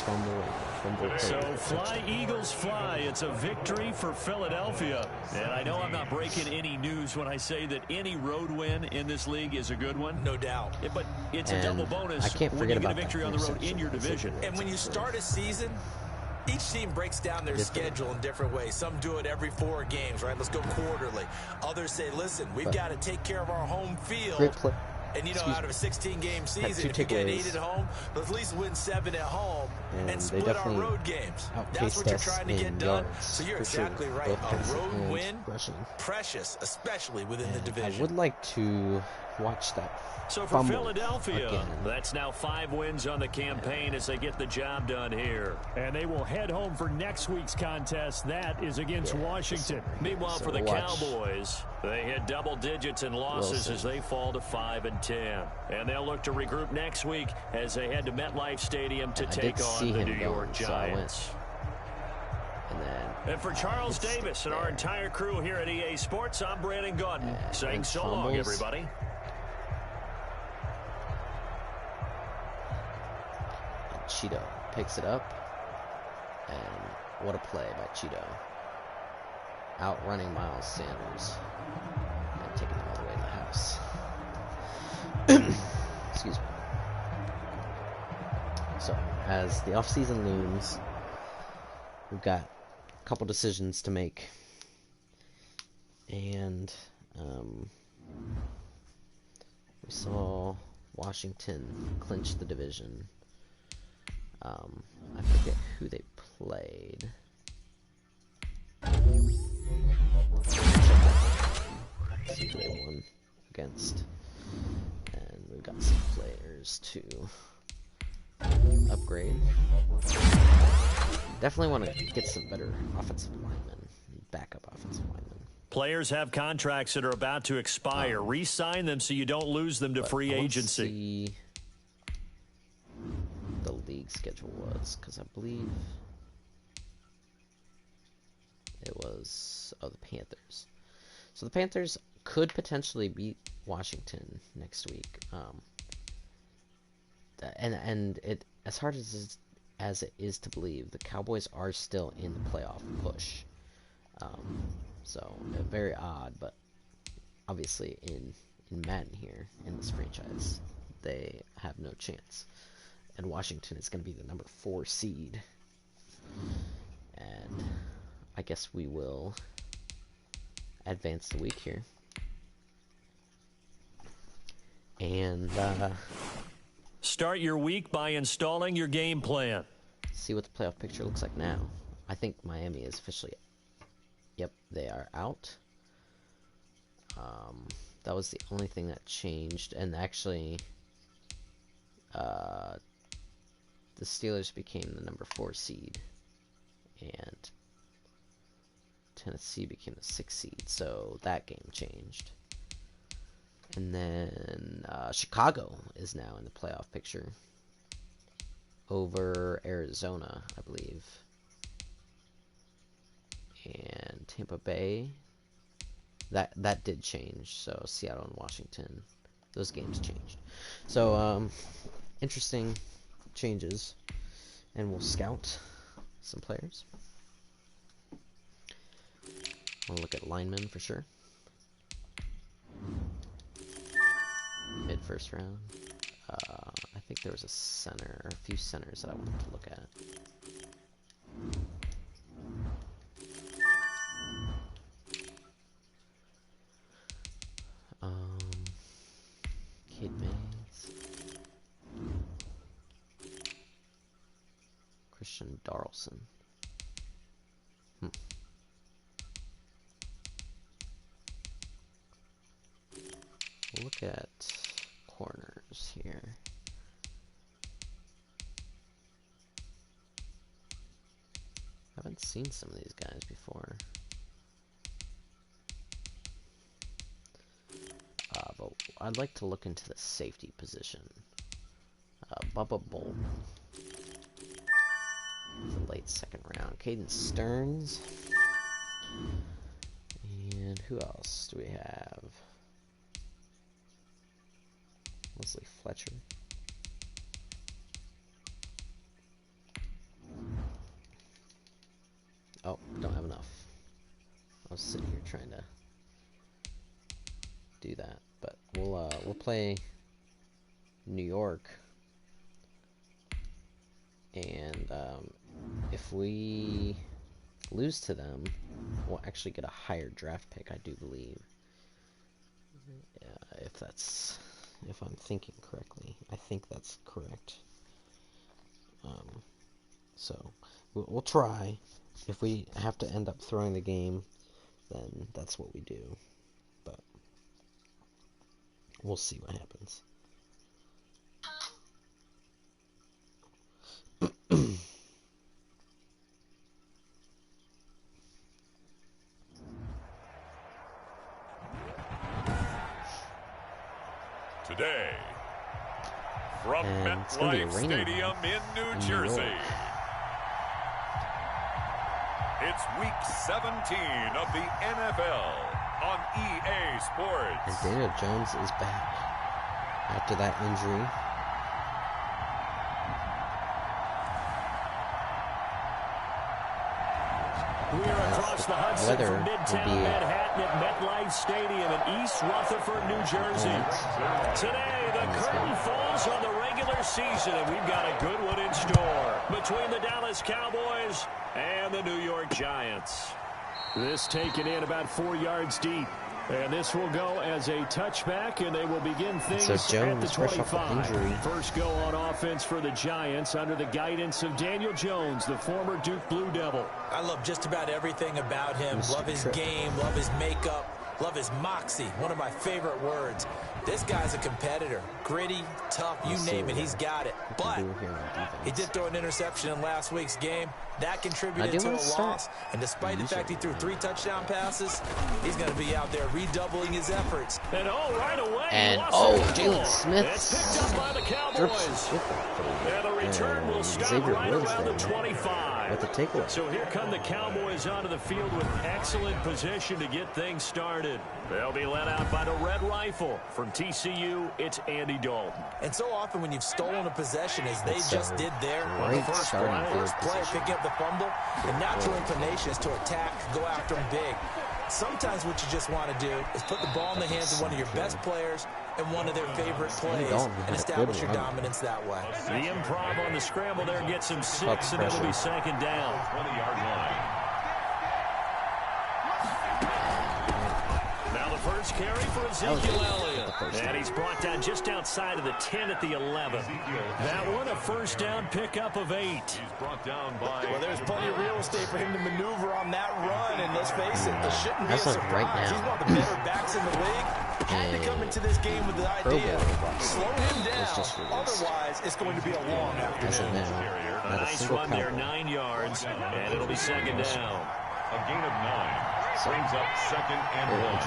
So fly, Eagles, fly. It's a victory for Philadelphia. And I know I'm not breaking any news when I say that any road win in this league is a good one. No doubt. But it's a double bonus when you get a victory on the road in your division. And when you start a season, each team breaks down their schedule in different ways. Some do it every 4 games, right? Let's go quarterly. Others say, listen, we've got to take care of our home field. And, out of a 16-game season, if you get 8 at home, but at least win 7 at home and split our road games. That's what you're trying to get done. So you're exactly right. A road win, precious, especially within the division. I would like to watch that. So for Philadelphia, that's now 5 wins on the campaign as they get the job done here. And they will head home for next week's contest. That is against Washington. Meanwhile, for the Cowboys, they hit double digits in losses as they fall to 5 and 10. And they'll look to regroup next week as they head to MetLife Stadium to take on the New York Giants. And for Charles Davis and our entire crew here at EA Sports, I'm Brandon Gaudin saying so long, everybody. Cheeto picks it up, and what a play by Cheeto. Outrunning Miles Sanders and taking him all the way to the house. Excuse me. So, as the offseason looms, we've got a couple decisions to make. And we saw Washington clinch the division. I forget who they played. See who they won against. And we've got some players to upgrade. Definitely want to get some better offensive linemen, backup offensive linemen. Players have contracts that are about to expire. Re-sign them so you don't lose them to free agency. The league schedule was, because I believe it was the Panthers. So the Panthers could potentially beat Washington next week. And it, as hard as it is to believe, the Cowboys are still in the playoff push. So very odd, but obviously in Madden here in this franchise, they have no chance. And Washington is going to be the number 4 seed. And I guess we will advance the week here. And start your week by installing your game plan. See what the playoff picture looks like now. I think Miami is officially... Yep, they are out. That was the only thing that changed. And actually... the Steelers became the number 4 seed, and Tennessee became the 6th seed, so that game changed. And then Chicago is now in the playoff picture over Arizona, I believe. And Tampa Bay, that did change. So Seattle and Washington, those games changed. So interesting changes, and we'll scout some players. We'll look at linemen for sure. Mid first round. I think there was a center, or a few centers that I wanted to look at. Kid Mays. Christian Darlson. We'll look at corners here. I haven't seen some of these guys before. But I'd like to look into the safety position. Bubba Bolden. The late second round. Caden Stearns. And who else do we have? Leslie Fletcher. Oh, don't have enough. I was sitting here trying to do that, but we'll play New York, and if we lose to them, we'll actually get a higher draft pick, I do believe. If I'm thinking correctly, I think that's correct. So we'll try. If we have to end up throwing the game, then that's what we do. But we'll see what happens. Today, from MetLife Stadium in New Jersey, it's Week 17 of the NFL on EA Sports. And Daniel Jones is back after that injury. We're across the Hudson from Midtown Manhattan at MetLife Stadium in East Rutherford, New Jersey. Today, the curtain falls on the regular season, and we've got a good one in store between the Dallas Cowboys and the New York Giants. This taken in about 4 yards deep. And this will go as a touchback, and they will begin things at the 25. First go on offense for the Giants under the guidance of Daniel Jones, the former Duke Blue Devil. I love just about everything about him. Love his game, love his makeup, love his moxie. One of my favorite words. This guy's a competitor. Gritty, tough, you name it, he's got it. But he did throw an interception in last week's game. That contributed to a loss. And despite the fact he threw 3 touchdown passes, he's going to be out there redoubling his efforts. And right away, and Jalen Smith. It's picked up by the Cowboys. And the return will stop right around the 25. With the takeaway. So here come the Cowboys onto the field with excellent position to get things started. They'll be led out by the Red Rifle. From TCU, it's Andy Dalton. And so often when you've stolen a possession, as they just did there, on the first play, picking up the fumble, the natural inclination is to attack, go after them big. Sometimes what you just want to do is put the ball in the hands of one of your best players and one of their favorite plays and establish your dominance that way. The improv on the scramble there gets him 6, and it'll be second down. 20-yard line. Now the first carry for Ezekiel Elliott. And he's brought down just outside of the 10 at the 11. That one a first down pickup of 8. He's brought down by... Well, there's plenty of real estate for him to maneuver on that run. And let's face it, this shouldn't be a surprise. Right, he's one of the better backs in the league. Had to come into this game with the idea, slow him down. Otherwise, it's going to be a long afternoon. A nice run there, 9 yards, and it'll be second down. A gain of 9 brings up second and 1.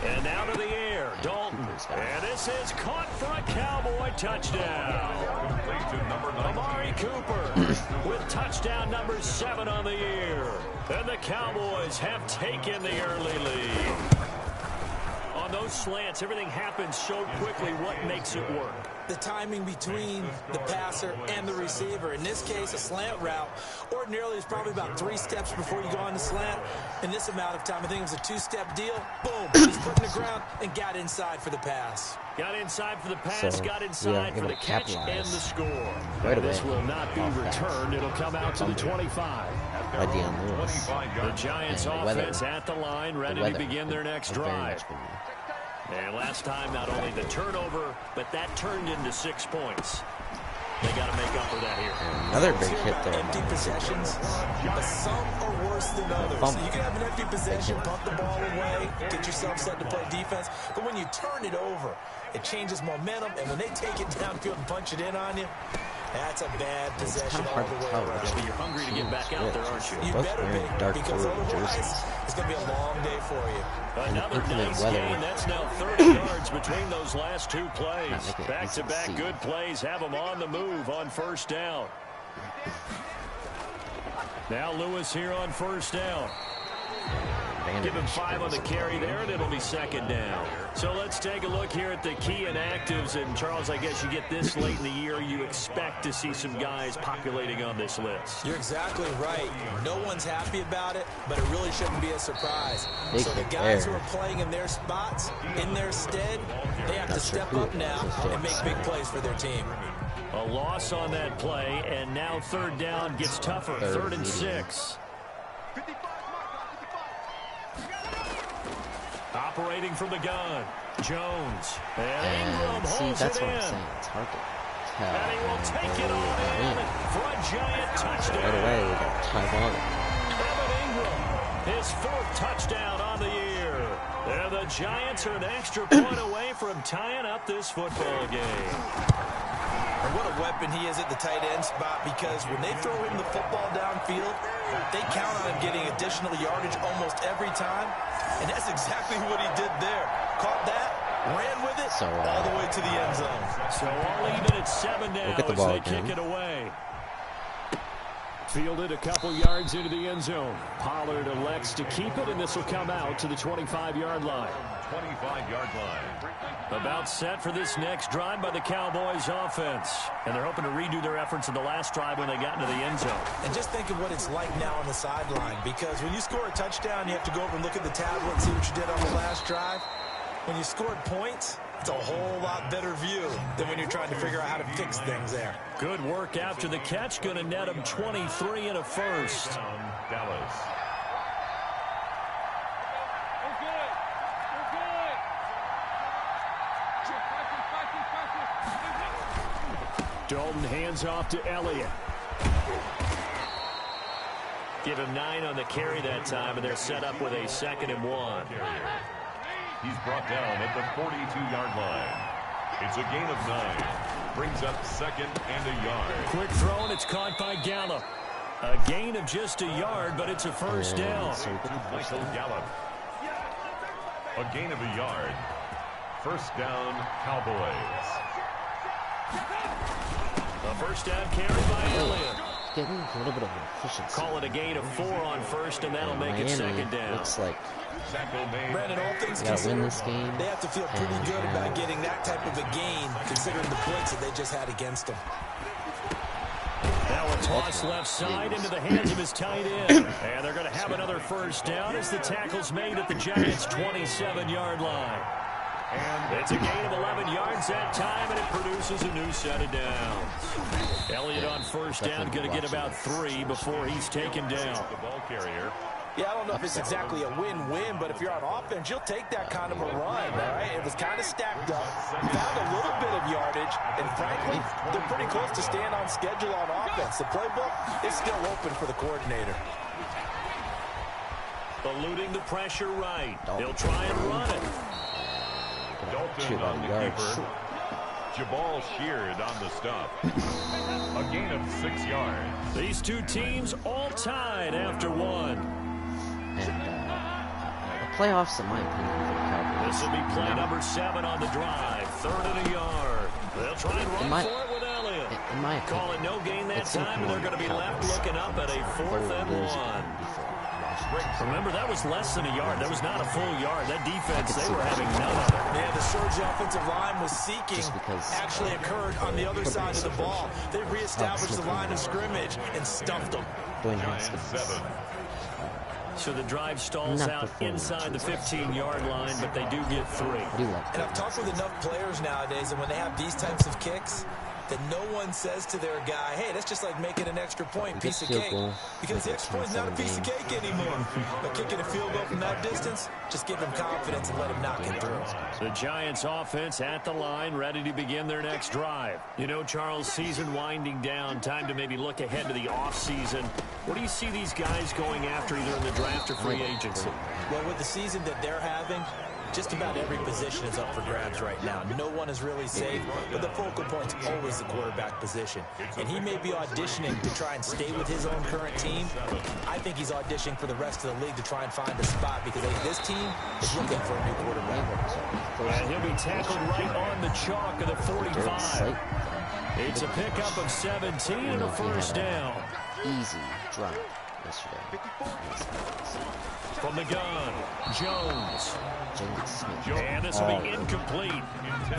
And now to the air, Dalton. And this is caught for a Cowboy touchdown. Amari Cooper with touchdown number 7 on the year. And the Cowboys have taken the early lead. On those slants, everything happens so quickly. What makes it work? The timing between the passer and the receiver. In this case, a slant route ordinarily is probably about 3 steps before you go on the slant. In this amount of time, I think it was a 2-step deal. Boom, he's put in the ground and got inside for the pass. Got inside for the pass, got inside for the catch and the score. Right away. This will not be returned. It'll come out to the 25. By Deion Lewis. The Giants offense at the line, ready to begin their next drive. And last time, not only the turnover, but that turned into 6 points. They got to make up for that here. Another big hit there. Empty possessions, but some are worse than others. So you can have an empty possession, pump the ball away, get yourself set to play defense. But when you turn it over, it changes momentum. And when they take it downfield and punch it in on you, that's a bad possession all the way around. Yeah, but you're hungry to get back out there, aren't you? You better be, because otherwise it's going to be a long day for you. Another nice game. That's now 30 yards between those last 2 plays. Back-to-back good plays have them on the move on first down. Now Lewis here on first down. Give him 5 on the carry there, and it'll be 2nd down. So let's take a look here at the key inactives. And, Charles, I guess you get this late in the year, you expect to see some guys populating on this list. You're exactly right. No one's happy about it, but it really shouldn't be a surprise. So the guys who are playing in their spots, in their stead, they have to step up now and make big plays for their team. A loss on that play, and now 3rd down gets tougher. 3rd and 6. Operating from the gun, Jones. And Ingram holds that's it what in. I'm saying. It's hard to tell. And he will take it all in for a giant touchdown. Right away, we got time on it. Evan Ingram, his 4th touchdown on the year. And the Giants are an extra point away from tying up this football game. And what a weapon he is at the tight end spot, because when they throw him the football downfield, they count on him getting additional yardage almost every time. And that's exactly what he did there. Caught that, ran with it, all the way to the end zone. So all even at 7 now as they kick it away. Fielded a couple yards into the end zone. Pollard elects to keep it, and this will come out to the 25-yard line. 25-yard line. About set for this next drive by the Cowboys offense. And they're hoping to redo their efforts in the last drive when they got into the end zone. And just think of what it's like now on the sideline, because when you score a touchdown, you have to go over and look at the tablet and see what you did on the last drive. When you scored points, it's a whole lot better view than when you're trying to figure out how to fix things there. Good work after the catch. Going to net him 23 and a first. Dallas. Dalton hands off to Elliott. Give him 9 on the carry that time, and they're set up with a 2nd and 1. He's brought down at the 42-yard line. It's a gain of 9. Brings up 2nd and a yard. Quick throw, and it's caught by Gallup. A gain of just a yard, but it's a first down. Michael Gallup. A gain of a yard. First down, Cowboys. A first down carry by Elliott. Getting a little bit of efficiency. Call it a gain of 4 on first, and that'll make it 2nd down. Looks like Brandon, all things considered, win this game. They have to feel pretty good about getting that type of a gain, considering the points that they just had against them. Now a toss left side into the hands of his tight end. And they're going to have another first down as the tackle's made at the Giants' 27-yard line. And it's a gain of 11 yards that time, and it produces a new set of downs. Elliott on first down, going to get about 3 before he's taken down. The ball carrier. Yeah, I don't know if it's exactly a win-win, but if you're on offense, you'll take that kind of a run, all right? It was kind of stacked up, found a little bit of yardage, and frankly, they're pretty close to staying on schedule on offense. The playbook is still open for the coordinator. Eluding the pressure right. They'll try and run it. Dalton on the keeper. Jabal sheared on the stop. A gain of 6 yards. These two teams all tied after 1. And playoffs, in my opinion, for the Cowboys. This will be play number 7 on the drive. 3rd and a yard. They'll try and run for it with Elliott. In my opinion, call it no gain that time, and they're going to be left looking up at a 4th and 1. Remember, that was less than a yard. That was not a full yard. That defense, they were having none of it. Yeah, the surge the offensive line was seeking actually occurred on the other side of the ball. They reestablished the line of scrimmage and stuffed them. So the drive stalls out inside the 15-yard line, but they do get 3. And I've talked with enough players nowadays, and when they have these types of kicks, that no one says to their guy, hey, that's just like making an extra point, piece of cake. Because the extra point is not a piece of cake anymore. But kicking a field goal from that distance, just give him confidence and let him knock it through. The Giants offense at the line, ready to begin their next drive. You know, Charles, season winding down, time to maybe look ahead to the offseason. What do you see these guys going after either in the draft or free agency? Well, with the season that they're having, just about every position is up for grabs right now. No one is really safe, but the focal point's always the quarterback position. And he may be auditioning to try and stay with his own current team. I think he's auditioning for the rest of the league to try and find a spot because this team is looking for a new quarterback. And he'll be tackled right on the chalk of the 45. It's a pickup of 17 and a first down. Easy drop yesterday. From the gun, Jones. And this will be incomplete.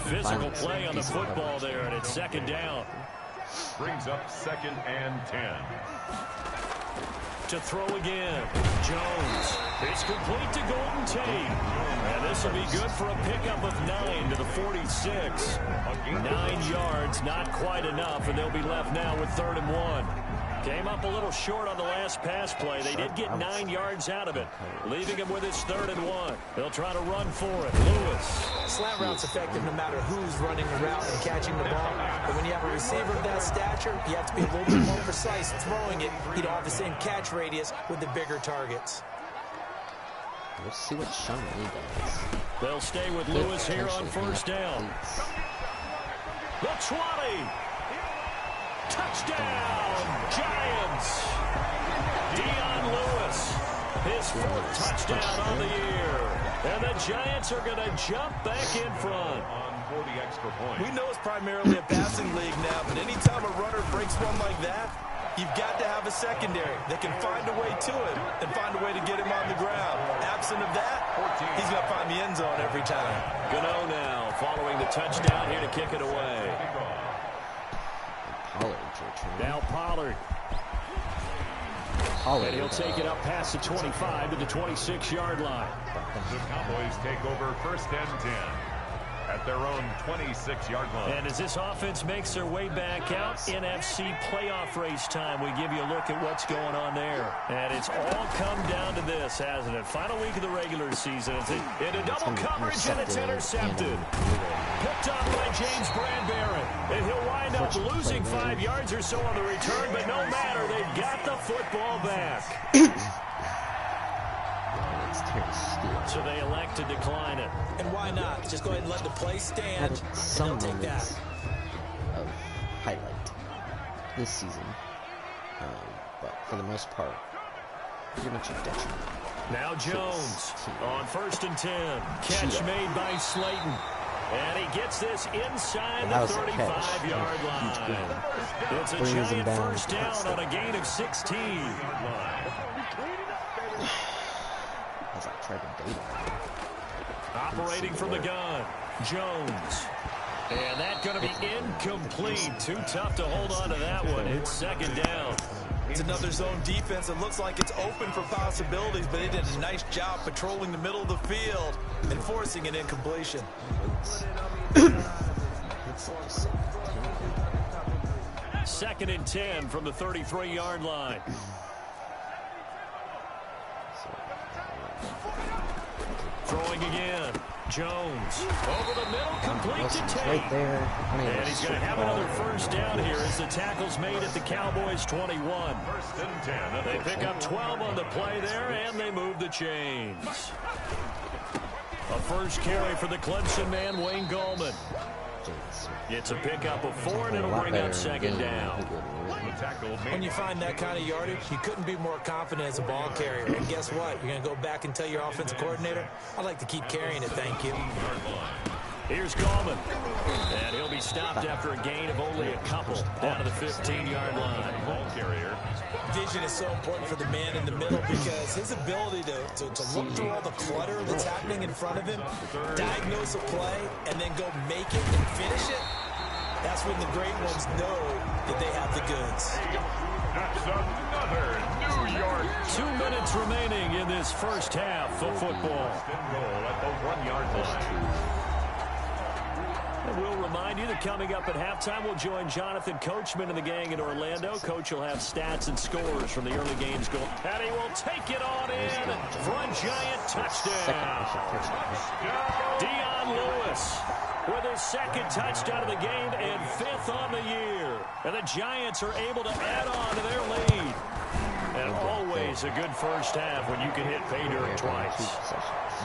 Physical play on the football there, and it's 2nd down. Brings up 2nd and 10. To throw again, Jones. It's complete to Golden Tate. And this will be good for a pickup of 9 to the 46. 9 yards, not quite enough, and they'll be left now with 3rd and 1. Came up a little short on the last pass play. They did get 9 yards out of it, leaving him with his 3rd and 1. They'll try to run for it. Lewis. Slant route's effective no matter who's running the route and catching the ball. But when you have a receiver of that stature, you have to be a little bit more precise throwing it. You don't have the same catch radius with the bigger targets. We'll see what Sean Lee does. They'll stay with Lewis here on 1st down. The 20. Touchdown, Giants! Dion Lewis, his 4th touchdown on the year. And the Giants are going to jump back in front. For the extra point. We know it's primarily a passing league now, but anytime a runner breaks one like that, you've got to have a secondary that can find a way to him and find a way to get him on the ground. Absent of that, he's going to find the end zone every time. Gano now following the touchdown here to kick it away. Now Pollard. And he'll take it up past the 25 to the 26-yard line. The Cowboys take over 1st and 10 at their own 26-yard line. And as this offense makes their way back out, NFC playoff race time, we give you a look at what's going on there. And it's all come down to this, hasn't it? Final week of the regular season. It's into double coverage, and it's intercepted. Picked up by James Bradbury. And he'll wind up losing 5 yards or so on the return, but no matter, they've got the football back. So they elect to decline it. And why not? Just go ahead and let the play stand. Some moments of highlight this season, but for the most part, pretty much a detriment. Now Jones on 1st and 10. Catch made by Slayton. And he gets this inside the 35-yard line. It's a giant first down on a gain of 16. Operating from the gun, Jones. And that's going to be incomplete. Too tough to hold on to that one. It's 2nd down. It's another zone defense. It looks like it's open for possibilities, but they did a nice job patrolling the middle of the field and forcing an incompletion. 2nd and 10 from the 33-yard line. Throwing again. Jones over the middle, complete to Tate. Right there. And he's going to have another first down here as the tackle's made at the Cowboys 21. 1st and 10. They pick up 12 on the play there, and they move the chains. A first carry for the Clemson man, Wayne Gallman. It's a pickup of 4, and it'll bring up second down. When you find that kind of yardage, you couldn't be more confident as a ball carrier. And guess what? You're going to go back and tell your offensive coordinator, I'd like to keep carrying it, thank you. Here's Gallman, and he'll be stopped after a gain of only a couple down to the 15-yard line. Ball carrier. Vision is so important for the man in the middle because his ability to look through all the clutter that's happening in front of him, diagnose a play, and then go make it and finish it, that's when the great ones know that they have the goods. That's another New York. 2 minutes remaining in this first half of football. Goal at the 1-yard line. And we'll remind you that coming up at halftime, we'll join Jonathan Coachman and the gang in Orlando. Coach will have stats and scores from the early games goal. And he will take it on in for a giant touchdown. Dion Lewis with his second touchdown of the game and 5th on the year. And the Giants are able to add on to their lead. And always a good first half when you can hit pay dirt twice.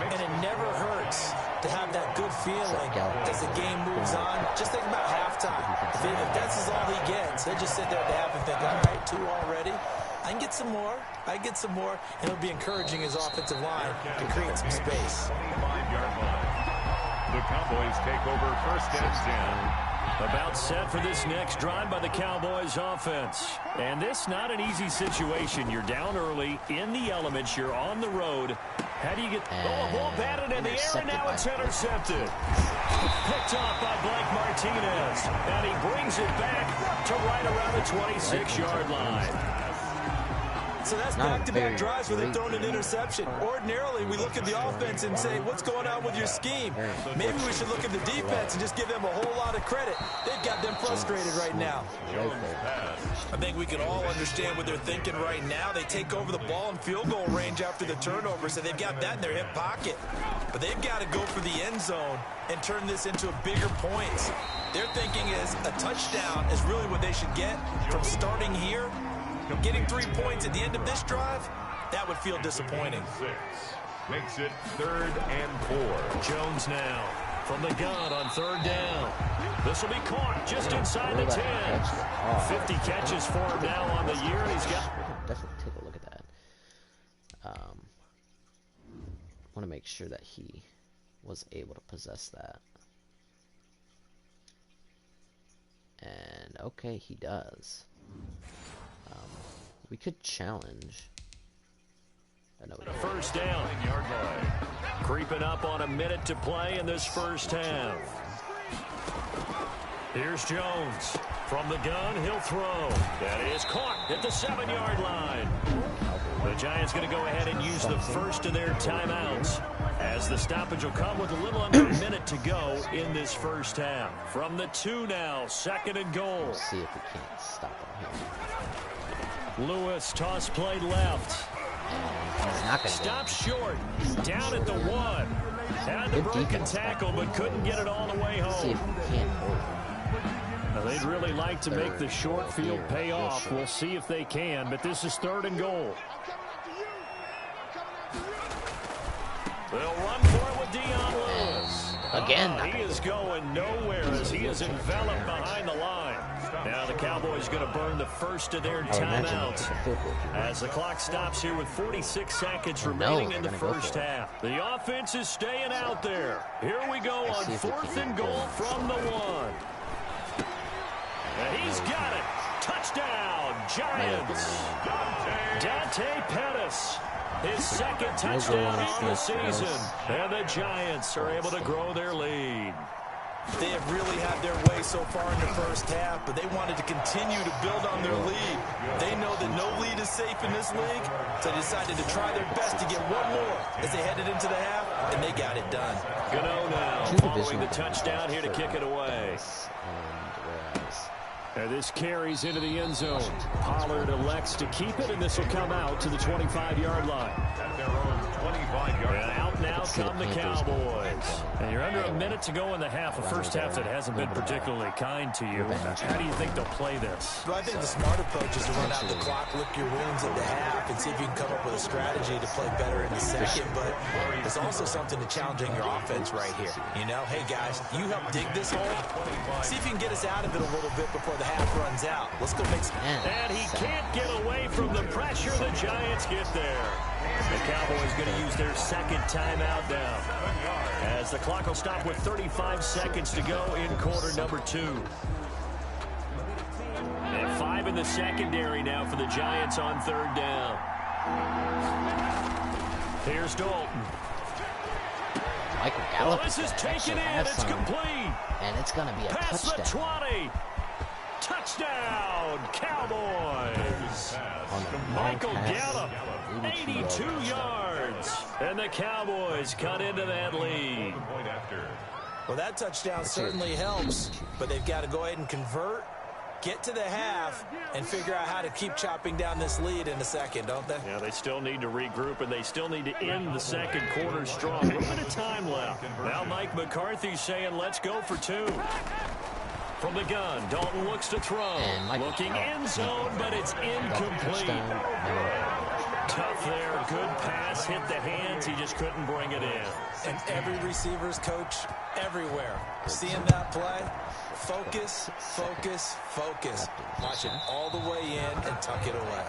And it never hurts to have that good feeling as the game moves on. Just think about halftime. If that's all he gets, he'll just sit there at the half and think, all right, 2 already. I can get some more. I can get some more. And he'll be encouraging his offensive line to create some space. 25-yard line. The Cowboys take over first and 10. About set for this next drive by the Cowboys offense. And this not an easy situation. You're down early, in the elements, you're on the road. How do you get... Oh, ball batted in the air, and now it's intercepted. Picked off by Blake Martinez. And he brings it back to right around the 26-yard line. So that's back-to-back drives where they've thrown an interception. Ordinarily, we look at the offense and say, what's going on with your scheme? Maybe we should look at the defense and just give them a whole lot of credit. They've got them frustrated right now. I think we can all understand what they're thinking right now. They take over the ball in field goal range after the turnover, so they've got that in their hip pocket. But they've got to go for the end zone and turn this into a bigger points. Their thinking is a touchdown is really what they should get from starting here. Getting 3 points at the end of this drive, that would feel disappointing. 6 makes it 3rd and 4. Jones now from the gun on 3rd down. This will be caught just inside the 10. 50 catches for him now on the year. He's got... Definitely take a look at that. Want to make sure that he was able to possess that. And okay, he does. We could challenge. First down. Creeping up on a minute to play in this first half. Here's Jones. From the gun, he'll throw. That is caught at the 7-yard line. The Giants going to go ahead and use the first of their timeouts, as the stoppage will come with a little under a minute to go in this first half. From the 2 now, 2nd and goal. Let's see if we can't stop him here. Lewis, toss play left. He's not gonna Stops short. Down at the 1. Had the broken tackle, but couldn't get it all the way home. See if we can't hold him. Now, they'd really like to make the short field pay off. We'll see if they can, but this is 3rd and goal. They'll run for it with Dion Lewis. Again, he is going nowhere as he is enveloped behind the line. Now the Cowboys going to burn the first of their timeouts as the clock stops here with 46 seconds remaining in the first half. The offense is staying out there. Here we go on 4th and goal from the 1. And he's got it. Touchdown, Giants. Dante Pettis. His 2nd touchdown on the season. And the Giants are able to grow their lead. They have really had their way so far in the first half, but they wanted to continue to build on their lead. They know that no lead is safe in this league, so they decided to try their best to get one more as they headed into the half, and they got it done. Gano now following the touchdown here to kick it away. And this carries into the end zone. Pollard elects to keep it, and this will come out to the 25-yard line. At their own And out now come the Cowboys. And you're under a minute to go in the half. A first half that hasn't been particularly kind to you. How do you think they'll play this? Well, I think the smart approach is to run out the clock, lick your wounds at the half, and see if you can come up with a strategy to play better in the second. But there's also something to challenging your offense right here. You know, hey, guys, you help dig this hole. See if you can get us out of it a little bit before the half runs out. Let's go make some... And he can't get away from the pressure. The Giants get there. The Cowboys going to use their second timeout now, as the clock will stop with 35 seconds to go in quarter number 2. And 5 in the secondary now for the Giants on third down. Here's Dalton. Michael Gallup. Well, this is taken in. It's complete. And it's going to be a Past touchdown. the 20. Touchdown, Cowboys. Michael Gallup, 82 yards. And the Cowboys cut into that lead. Well, that touchdown certainly helps, but they've got to go ahead and convert, get to the half, and figure out how to keep chopping down this lead in a second, don't they? Yeah, they still need to regroup, and they still need to end the second quarter strong. A little bit of time left. Now Mike McCarthy saying, let's go for 2. From the gun, Dalton looks to throw. Looking end zone, but it's incomplete. Tough there. Good pass. Hit the hands. He just couldn't bring it in. And every receiver's coach everywhere. Seeing that play, focus, focus, focus. Watch it all the way in and tuck it away.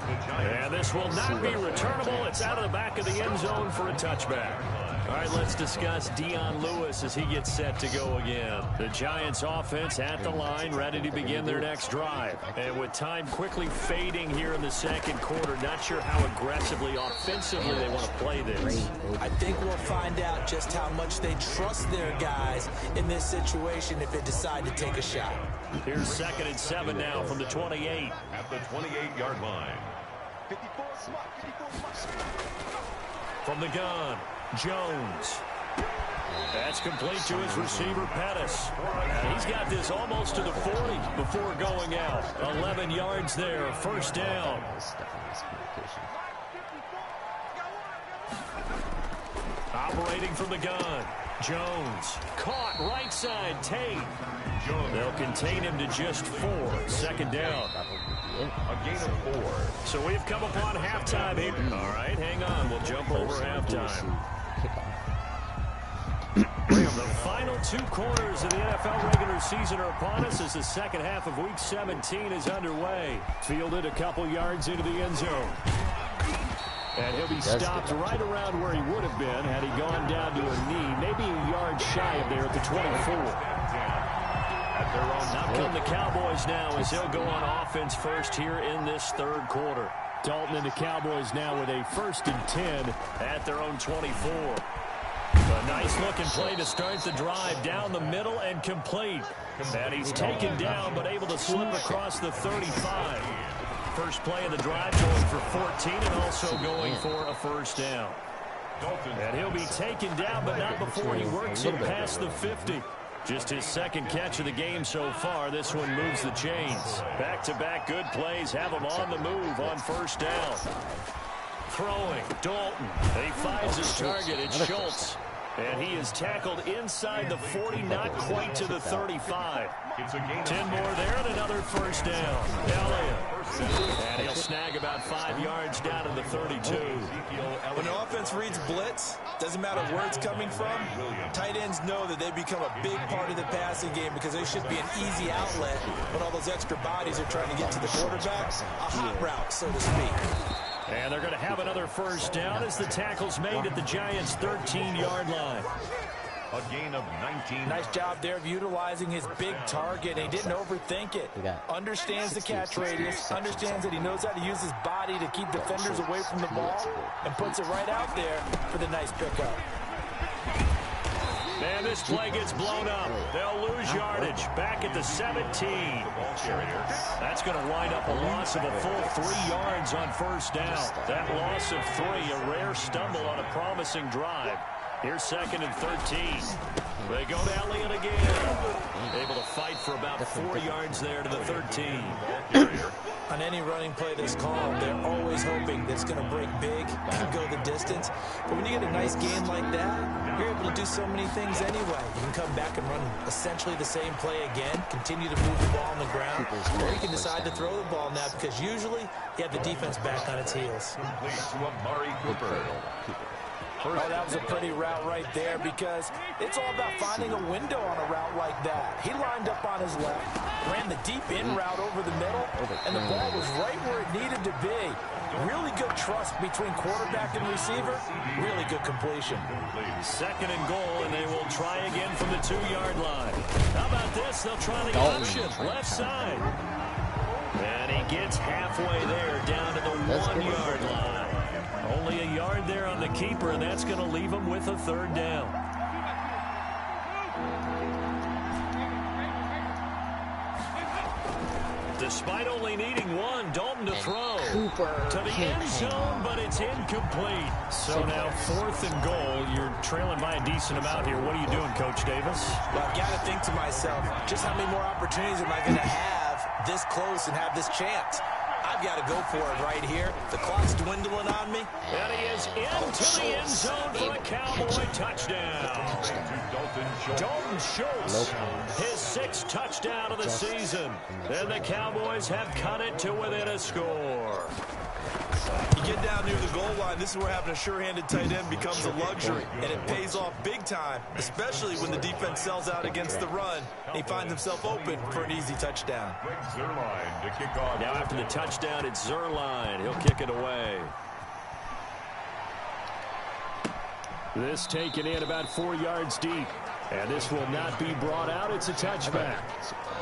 And this will not be returnable. It's out of the back of the end zone for a touchback. All right, let's discuss Dion Lewis as he gets set to go again. The Giants offense at the line, ready to begin their next drive. And with time quickly fading here in the second quarter, not sure how aggressively, offensively they want to play this. I think we'll find out just how much they trust their guys in this situation if they decide to take a shot. Here's 2nd and 7 now from the 28. At the 28-yard line. From the gun, Jones. That's complete to his receiver, Pettis. And he's got this almost to the 40 before going out. 11 yards there, first down. Operating from the gun, Jones. Caught right side, Tate. They'll contain him to just 4. Second down. A gain of 4. So we've come upon halftime here. All right, hang on. We'll jump over halftime. The final 2 quarters of the NFL regular season are upon us as the second half of Week 17 is underway. Fielded a couple yards into the end zone. And he'll be stopped right around where he would have been had he gone down to a knee, maybe a yard shy of there at the 24. Now come the Cowboys now as they'll go on offense first here in this third quarter. Dalton and the Cowboys now with a 1st and 10 at their own 24. A nice-looking play to start the drive down the middle and complete. And he's taken down but able to slip across the 35. First play of the drive going for 14 and also going for a first down. And he'll be taken down but not before he works it past the 50. Just his second catch of the game so far. This one moves the chains. Back-to-back good plays have him on the move on first down. Throwing, Dalton. And he finds his target. It's Schultz. And he is tackled inside the 40, not quite to the 35. 10 more there and another first down. Elliott. And he'll snag about 5 yards down to the 32. When the offense reads blitz, doesn't matter where it's coming from, tight ends know that they become a big part of the passing game because they should be an easy outlet when all those extra bodies are trying to get to the quarterback. A hot route, so to speak. And they're going to have another first down as the tackle's made at the Giants' 13-yard line. A gain of 19. Nice job there of utilizing his big target. He didn't overthink it. Understands the catch radius. Understands that he knows how to use his body to keep defenders away from the ball. And puts it right out there for the nice pickup. And this play gets blown up. They'll lose yardage. Back at the 17. That's going to wind up a loss of a full 3 yards on first down. That loss of 3, a rare stumble on a promising drive. Here's 2nd and 13. They go to Elliott again. Able to fight for about 4 yards there to the 13. On any running play that's called, they're always hoping that it's going to break big and go the distance. But when you get a nice gain like that, you're able to do so many things anyway. You can come back and run essentially the same play again, continue to move the ball on the ground, or you can decide to throw the ball now because usually you have the defense back on its heels. Complete to Amari Cooper. Oh, that was a pretty route right there because it's all about finding a window on a route like that. He lined up on his left, ran the deep in route over the middle, and the ball was right where it needed to be. Really good trust between quarterback and receiver. Really good completion. Second and goal, and they will try again from the 2-yard line. How about this? They'll try the option, left side. And he gets halfway there, down to the 1-yard line. Only a yard there on the keeper, and that's going to leave him with a third down. Despite only needing one, Dalton to throw to the end zone, but it's incomplete. So now 4th and goal. You're trailing by a decent amount here. What are you doing, Coach Davis? Well, I've got to think to myself, just how many more opportunities am I going to have this close and have this chance? I've got to go for it right here. The clock's dwindling on me. And he is into the end zone for a Cowboy touchdown. Dalton Schultz, his 6th touchdown of the season. And the Cowboys have cut it to within a score. You get down near the goal line, this is where having a sure-handed tight end becomes a luxury, and it pays off big time, especially when the defense sells out against the run, and he finds himself open for an easy touchdown. Now after the touchdown, it's Zerline. He'll kick it away. This taken in about 4 yards deep, and this will not be brought out. It's a touchback.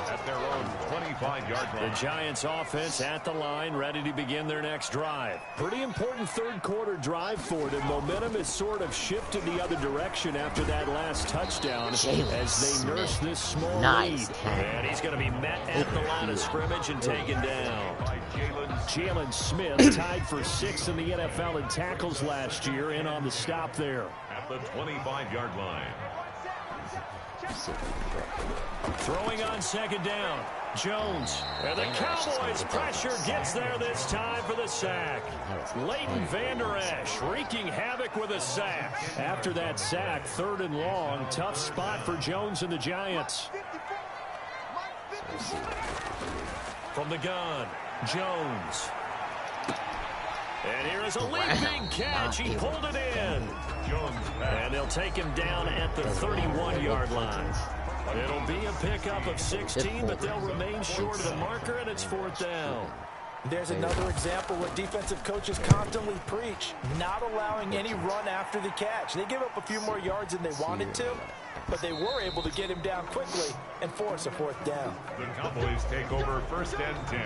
At their own 25-yard line. The Giants offense at the line, ready to begin their next drive. Pretty important third-quarter drive for them. Momentum has sort of shifted the other direction after that last touchdown as they nurse this small lead. And he's going to be met at the line of scrimmage and taken down. Jalen Smith tied for 6th in the NFL in tackles last year, in on the stop there. At the 25-yard line. Throwing on 2nd down, Jones. And the Cowboys pressure gets there this time for the sack. Leighton Vander Esch wreaking havoc with a sack. After that sack, 3rd and long, tough spot for Jones and the Giants. From the gun, Jones. And here is a leaping catch. He pulled it in. And they'll take him down at the 31-yard line. It'll be a pickup of 16, but they'll remain short of the marker, and it's 4th down. There's another example where defensive coaches constantly preach, not allowing any run after the catch. They give up a few more yards than they wanted to, but they were able to get him down quickly and force a 4th down. The Cowboys take over 1st and 10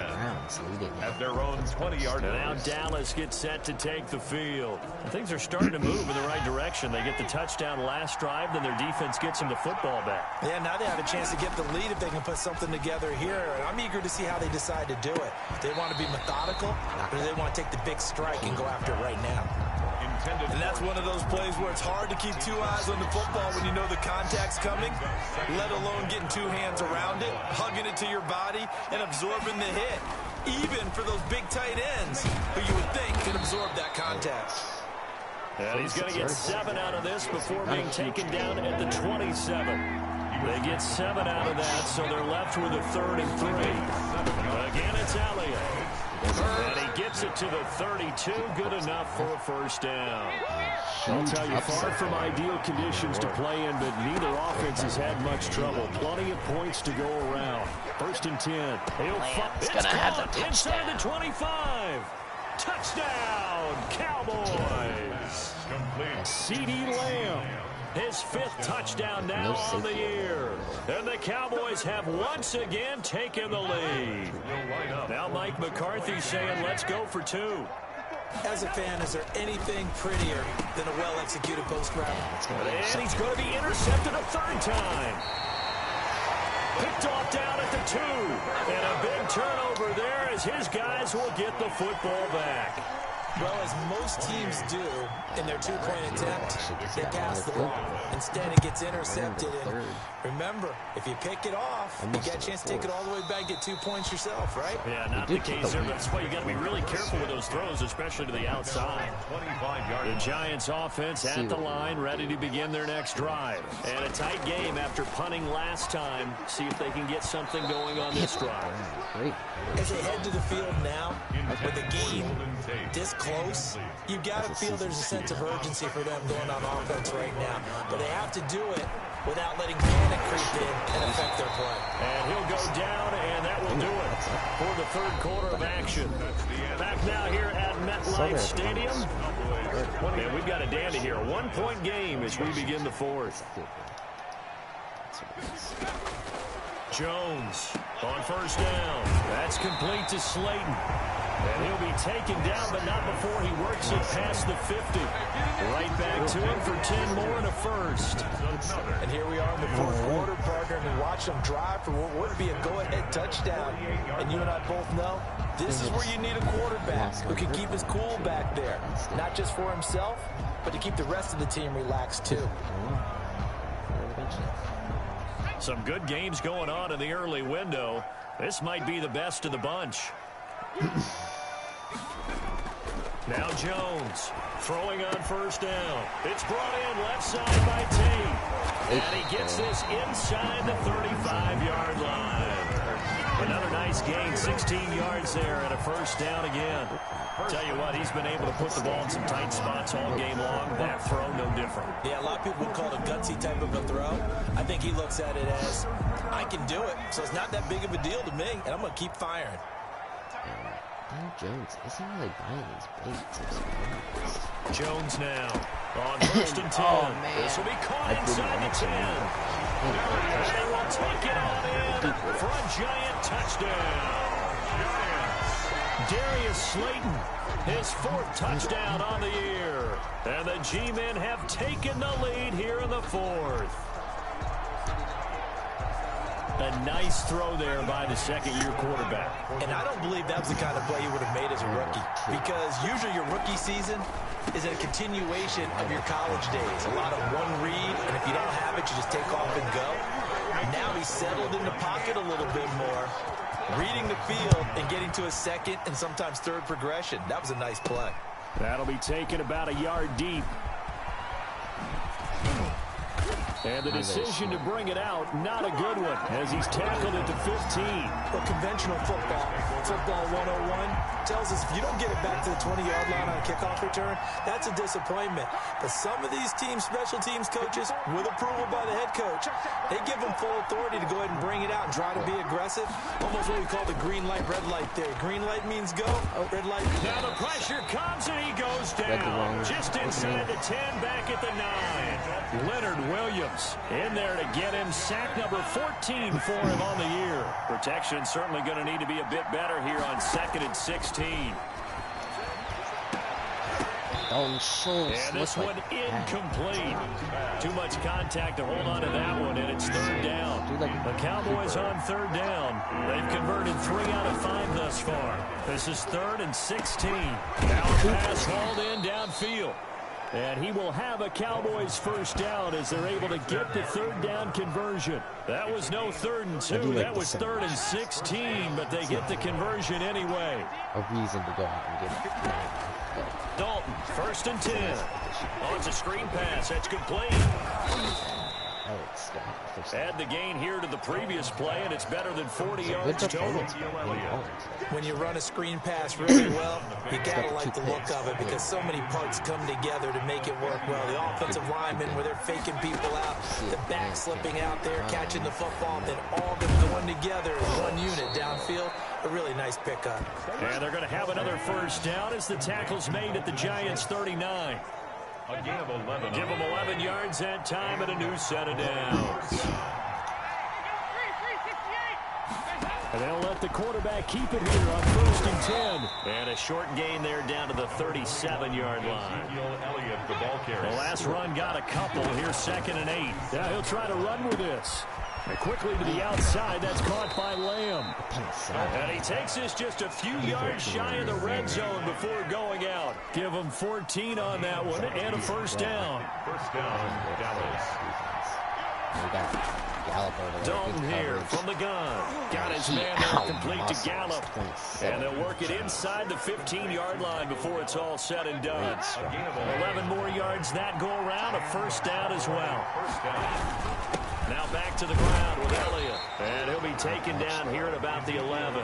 at their own 20-yard line. Now Dallas gets set to take the field. Things are starting to move in the right direction. They get the touchdown last drive, then their defense gets them the football back. Yeah, now they have a chance to get the lead if they can put something together here. And I'm eager to see how they decide to do it. They want to be methodical, or do they want to take the big strike and go after it right now? And that's one of those plays where it's hard to keep 2 eyes on the football when you know the contact's coming, let alone getting 2 hands around it, hugging it to your body, and absorbing the hit, even for those big tight ends who you would think could absorb that contact. And he's going to get 7 out of this before being taken down at the 27. They get 7 out of that, so they're left with a 3rd and 3. Again, it's Elliott. And he gets it to the 32, good enough for a 1st down. I'll tell you, far from ideal conditions to play in, but neither offense has had much trouble. Plenty of points to go around. 1st and 10. It's going to have the touchdown. Inside the 25. Touchdown, Cowboys. CeeDee Lamb. His 5th touchdown now on the year. And the Cowboys have once again taken the lead. Now Mike McCarthy saying, let's go for 2. As a fan, is there anything prettier than a well-executed post route? And he's going to be intercepted a 3rd time. Picked off down at the 2. And a big turnover there as his guys will get the football back. Well, as most teams do in their two-point attempt, they pass the ball. Instead, it gets intercepted. And remember, if you pick it off, you get a chance to take it all the way back, get 2 points yourself, right? Yeah, not the case there. That's why you got to be really careful with those throws, especially to the outside. The Giants offense at the line, ready to begin their next drive. And a tight game after punting last time. See if they can get something going on this drive. As they head to the field now, with the game this close, you got to feel there's a sense of urgency for them going on offense right now. But they have to do it without letting panic creep in and affect their play. And he'll go down, and that will do it for the third quarter of action. Back now here at MetLife Stadium. And we've got a dandy here. A 1-point game as we begin the fourth. Jones on first down. That's complete to Slayton. And he'll be taken down, but not before he works it past the 50. Right back to him for 10 more and a first. And here we are in the fourth quarter, partner, and we watch them drive for what would be a go-ahead touchdown. And you and I both know this is where you need a quarterback who can keep his cool back there. Not just for himself, but to keep the rest of the team relaxed too. Some good games going on in the early window. This might be the best of the bunch. Now Jones throwing on first down. It's brought in left side by Tate. And he gets this inside the 35-yard line. Another nice gain, 16 yards there and a first down again. Tell you what, he's been able to put the ball in some tight spots all game long. That throw, no different. Yeah, a lot of people would call it a gutsy type of a throw. I think he looks at it as, I can do it, so it's not that big of a deal to me, and I'm going to keep firing. Jones isn't really buying these baits. Jones now on first and 10. This will be caught inside the 10. And they will take it on in for a Giant touchdown. Darius Slayton, his fourth touchdown on the year. And the G-men have taken the lead here in the fourth. A nice throw there by the second-year quarterback. And I don't believe that was the kind of play you would have made as a rookie, because usually your rookie season is a continuation of your college days. A lot of one read, and if you don't have it, you just take off and go. Now he's settled in the pocket a little bit more, reading the field and getting to a second and sometimes third progression. That was a nice play. That'll be taken about a yard deep. And the decision to bring it out, not a good one, as he's tackled at the 15. Well, conventional football 101, tells us if you don't get it back to the 20-yard line on a kickoff return, that's a disappointment. But some of these teams, special teams coaches, with approval by the head coach, they give them full authority to go ahead and bring it out and try to be aggressive. Almost what we call the green light, red light theory. Green light means go, red light. Now the pressure comes and he goes down. Just inside the 10, back at the 9. Leonard Williams in there to get him sack number 14 for him on the year. Protection certainly going to need to be a bit better here on 2nd and 16. And this one incomplete. Too much contact to hold on to that one, and it's third down. The Cowboys on third down. They've converted 3 out of 5 thus far. This is 3rd and 16. Now a pass hauled in downfield. And he will have a Cowboys first down as they're able to get the third down conversion. That was no 3rd and 2. That was 3rd and 16, but they get the conversion anyway. A reason to go out and get it. Dalton, 1st and 10. Oh, it's a screen pass. That's complete. Add the gain here to the previous play, and it's better than 40 yards total. When you run a screen pass really well, you gotta like the look of it because so many parts come together to make it work well. The offensive linemen, where they're faking people out, the back slipping out there, catching the football, then all of them going together as one unit downfield. A really nice pickup. And they're going to have another first down as the tackle's made at the Giants' 39. A gain of 11. Give them 11 yards that time and a new set of downs. And they'll let the quarterback keep it here on 1st and 10. And a short gain there down to the 37-yard line. The ball carrier. The last run got a couple. Here's 2nd and 8. Now he'll try to run with this. And quickly to the outside. That's caught by Lamb. And he takes this just a few yards shy of the red zone before going out. Give him 14 on that one and a first down. First down, Dallas. We got Gallup over there. Dalton here from the gun. Got his man there complete to Gallup. And they'll work it inside the 15-yard line before it's all said and done. 11 more yards that go around. A first down as well. Now back to the ground with Elliott. And he'll be taken down here at about the 11.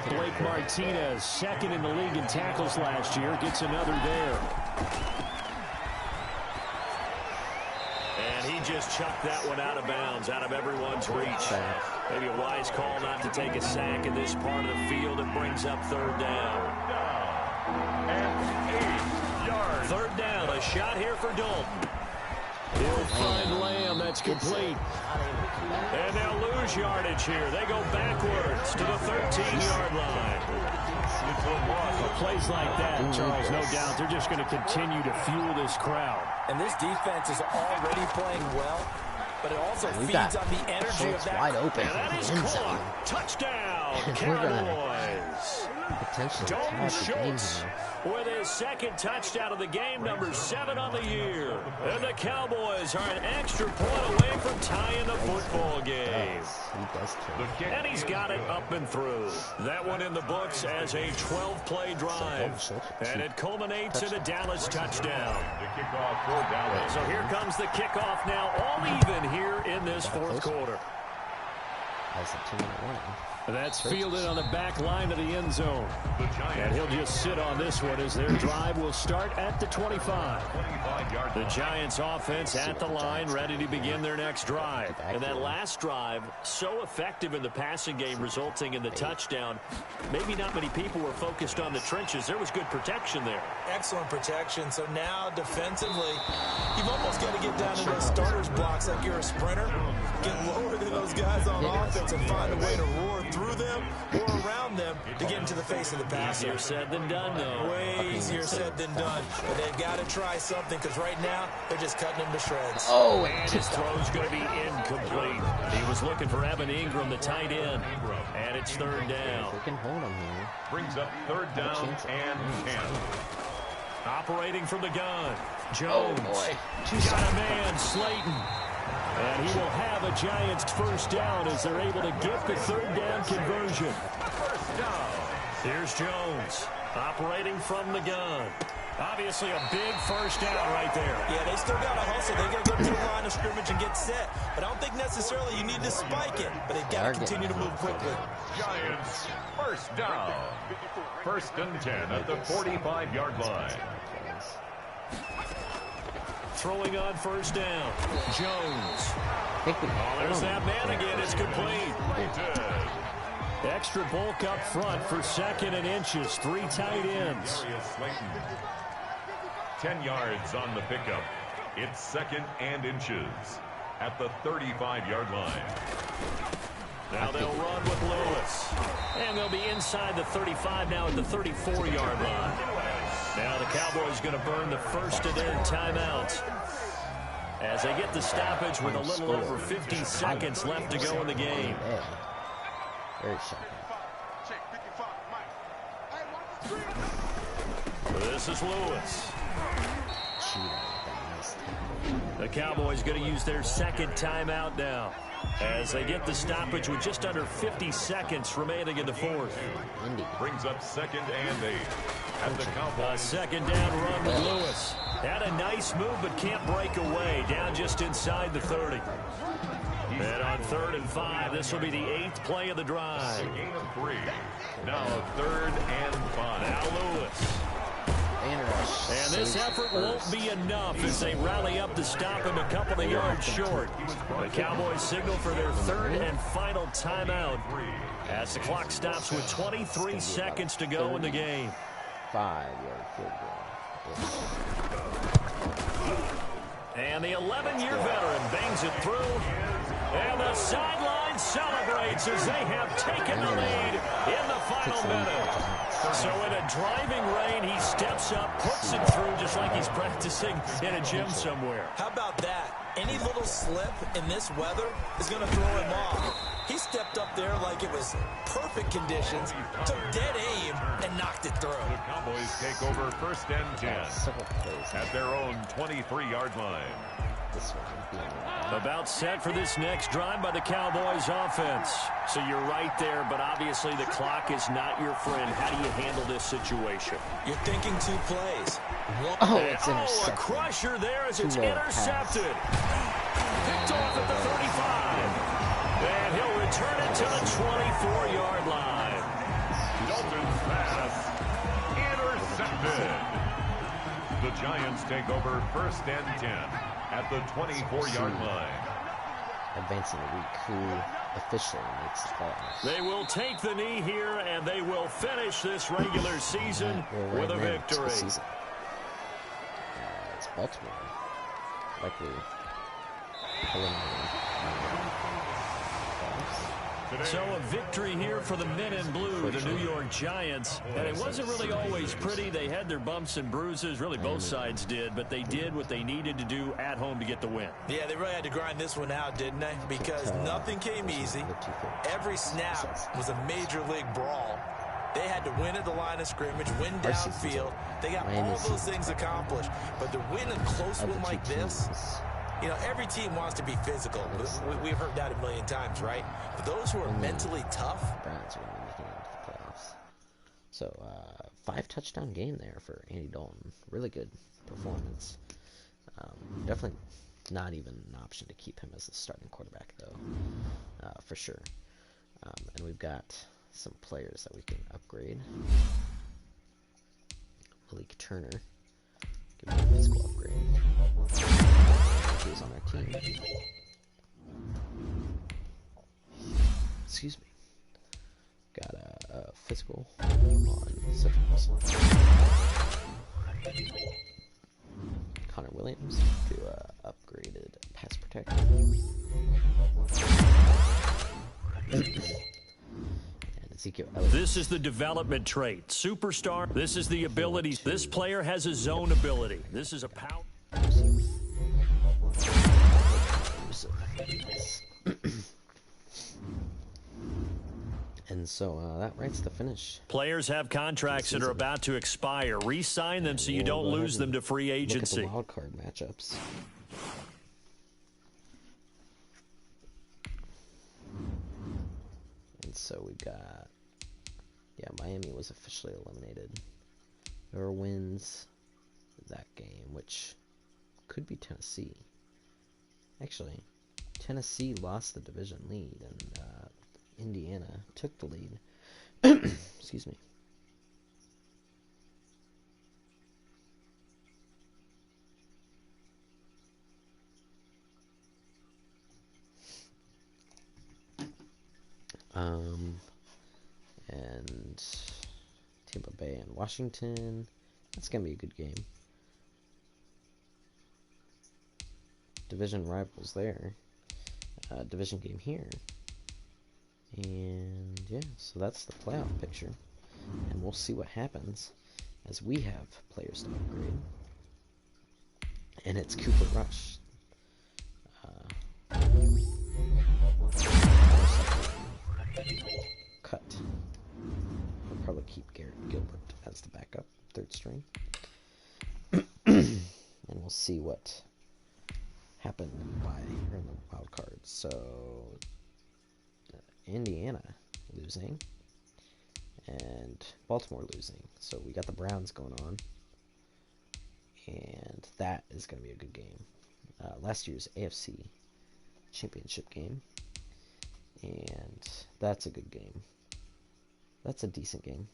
Blake Martinez, second in the league in tackles last year, gets another there. And he just chucked that one out of bounds, out of everyone's reach. Maybe a wise call not to take a sack in this part of the field. It brings up third down. And 8 yards. Third down, a shot here for Dalton. He'll find Lamb. That's complete. And they'll lose yardage here. They go backwards to the 13-yard line. Plays like that, Charles, no doubt, they're just going to continue to fuel this crowd. And this defense is already playing well, but it also feeds on the energy of that. Wide open. And that is caught. Touchdown, Cowboys. Dalton Schultz with his second touchdown of the game, number 7 on the year. And the Cowboys are an extra point away from tying the football game. And he's got it up and through. That one in the books as a 12-play drive. And it culminates in a Dallas touchdown. The kickoff for Dallas. So here comes the kickoff now, all even here in this fourth quarter. That's a 2-minute warning. That's fielded on the back line of the end zone. And he'll just sit on this one as their drive will start at the 25. The Giants offense at the line, ready to begin their next drive. And that last drive, so effective in the passing game, resulting in the touchdown. Maybe not many people were focused on the trenches. There was good protection there. Excellent protection. So now defensively, you've almost got to get down to those starters blocks like you're a sprinter. Get lower than those guys on offense and find a way to roar through them or around them to get into the face of the passer. Easier said than done, though. Way easier said than done. But they've got to try something because right now they're just cutting them to shreds. Oh, and his throw's going to be incomplete. He was looking for Evan Ingram, the tight end. And it's third down. We can hold him here. Brings up third down and 10. Operating from the gun. Jones. Oh, boy. Got a man, Slayton. And he will have a Giants first down as they're able to get the third down conversion. First down. Here's Jones operating from the gun. Obviously a big first down right there. Yeah, they still got to hustle. They got to go to the line of scrimmage and get set. But I don't think necessarily you need to spike it. But they've got to continue to move quickly. Giants first down. First and 10 at the 45-yard line. Throwing on first down. Jones. Oh, there's that man again. It's complete. Extra bulk up front for second and inches. 3 tight ends. 10 yards on the pickup. It's second and inches at the 35-yard line. Now they'll run with Lewis. And they'll be inside the 35 now at the 34-yard line. Now the Cowboys going to burn the first of their timeouts as they get the stoppage with a little over 50 seconds left to go in the game. Very shocking. This is Lewis. The Cowboys going to use their second timeout now as they get the stoppage with just under 50 seconds remaining in the fourth. Brings up second and 8 at the Cowboys. A second down run with Lewis. Had a nice move but can't break away. Down just inside the 30. And on 3rd and 5, this will be the 8th play of the drive. Gain of 3. Now 3rd and 5. Now Lewis. And this effort won't be enough as they rally up to stop him a couple of yards short. The Cowboys signal for their 3rd and final timeout as the clock stops with 23 seconds to go in the game. 5-yard field goal. And the 11-year veteran bangs it through. And the sideline celebrates as they have taken the lead in the final minute. So in a driving rain, he steps up, puts it through just like he's practicing in a gym somewhere. How about that? Any little slip in this weather is going to throw him off. He stepped up there like it was perfect conditions, took dead aim, and knocked it through. The Cowboys take over 1st and 10 at their own 23-yard line. About set for this next drive by the Cowboys offense. So you're right there, but obviously the clock is not your friend. How do you handle this situation? You're thinking 2 plays. It's intercepted. A crusher there as it's intercepted. Picked off at the 35. And he'll return it to the 24-yard line. Dalton's pass intercepted. The Giants take over 1st and 10 at the 24-yard line. Advancing the week, who officially makes the playoffs. They will take the knee here, and they will finish this regular season with a victory. It's Baltimore, likely eliminated. So a victory here for the men in blue, the New York Giants. And it wasn't really always pretty. They had their bumps and bruises. Really, both sides did. But they did what they needed to do at home to get the win. Yeah, they really had to grind this one out, didn't they? Because nothing came easy. Every snap was a major league brawl. They had to win at the line of scrimmage, win downfield. They got all those things accomplished. But to win a close win like this, you know, every team wants to be physical. We've heard that a million times, right? But those who are mentally tough. Browns are making it into the playoffs. So, 5 touchdown game there for Andy Dalton. Really good performance. Definitely not even an option to keep him as the starting quarterback, though, for sure. And we've got some players that we can upgrade. Malik Turner. Give him a physical upgrade. He was on our team. Excuse me. Got a physical on Central Muscle. Connor Williams to upgraded pass protector. And Ezekiel Elliott. This is the development trait. Superstar. This is the ability. This player has a zone ability. This is a power. And so that writes the finish. Players have contracts that are about to expire. Re-sign them so you don't lose them to free agency. Look at the wild card matchups. And so we got, Miami was officially eliminated. Whoever wins that game, which could be Tennessee. Actually, Tennessee lost the division lead, and Indiana took the lead. Excuse me. And Tampa Bay and Washington. That's going to be a good game. Division rivals there. Division game here. And yeah, so that's the playoff picture. And we'll see what happens as we have players to upgrade. And it's Cooper Rush. Cut. I'll probably keep Garrett Gilbert as the backup, 3rd string. And we'll see what happened in the wild cards. So Indiana losing and Baltimore losing. So we got the Browns going on, and that is going to be a good game. Last year's AFC Championship game, and that's a good game. That's a decent game.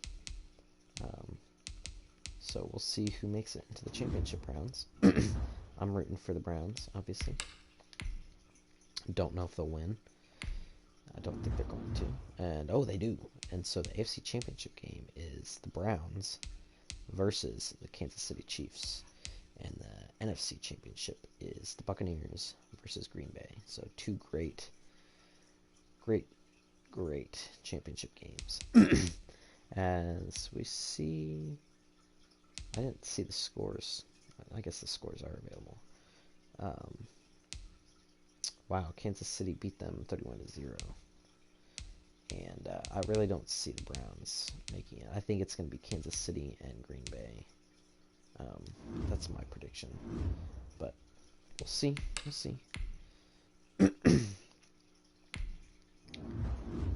So we'll see who makes it into the championship rounds. I'm rooting for the Browns, obviously. Don't know if they'll win. I don't think they're going to. And, they do. And so the AFC Championship game is the Browns versus the Kansas City Chiefs. And the NFC Championship is the Buccaneers versus Green Bay. So 2 great championship games. As we see, I didn't see the scores. I guess the scores are available. Wow, Kansas City beat them 31-0. And I really don't see the Browns making it. I think it's going to be Kansas City and Green Bay. That's my prediction. But we'll see. We'll see.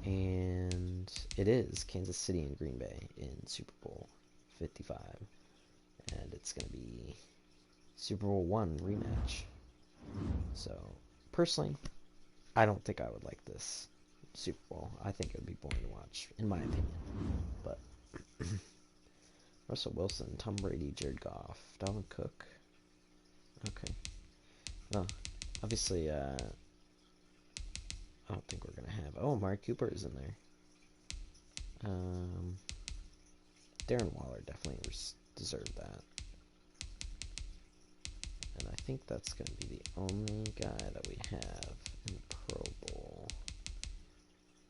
And it is Kansas City and Green Bay in Super Bowl 55. And it's going to be Super Bowl 1 rematch. So, personally, I don't think I would like this Super Bowl. I think it would be boring to watch, in my opinion. But Russell Wilson, Tom Brady, Jared Goff, Dalvin Cook. Okay. Well, obviously, I don't think we're going to have... Oh, Amari Cooper is in there. Darren Waller definitely deserved that. And I think that's going to be the only guy that we have in the Pro Bowl.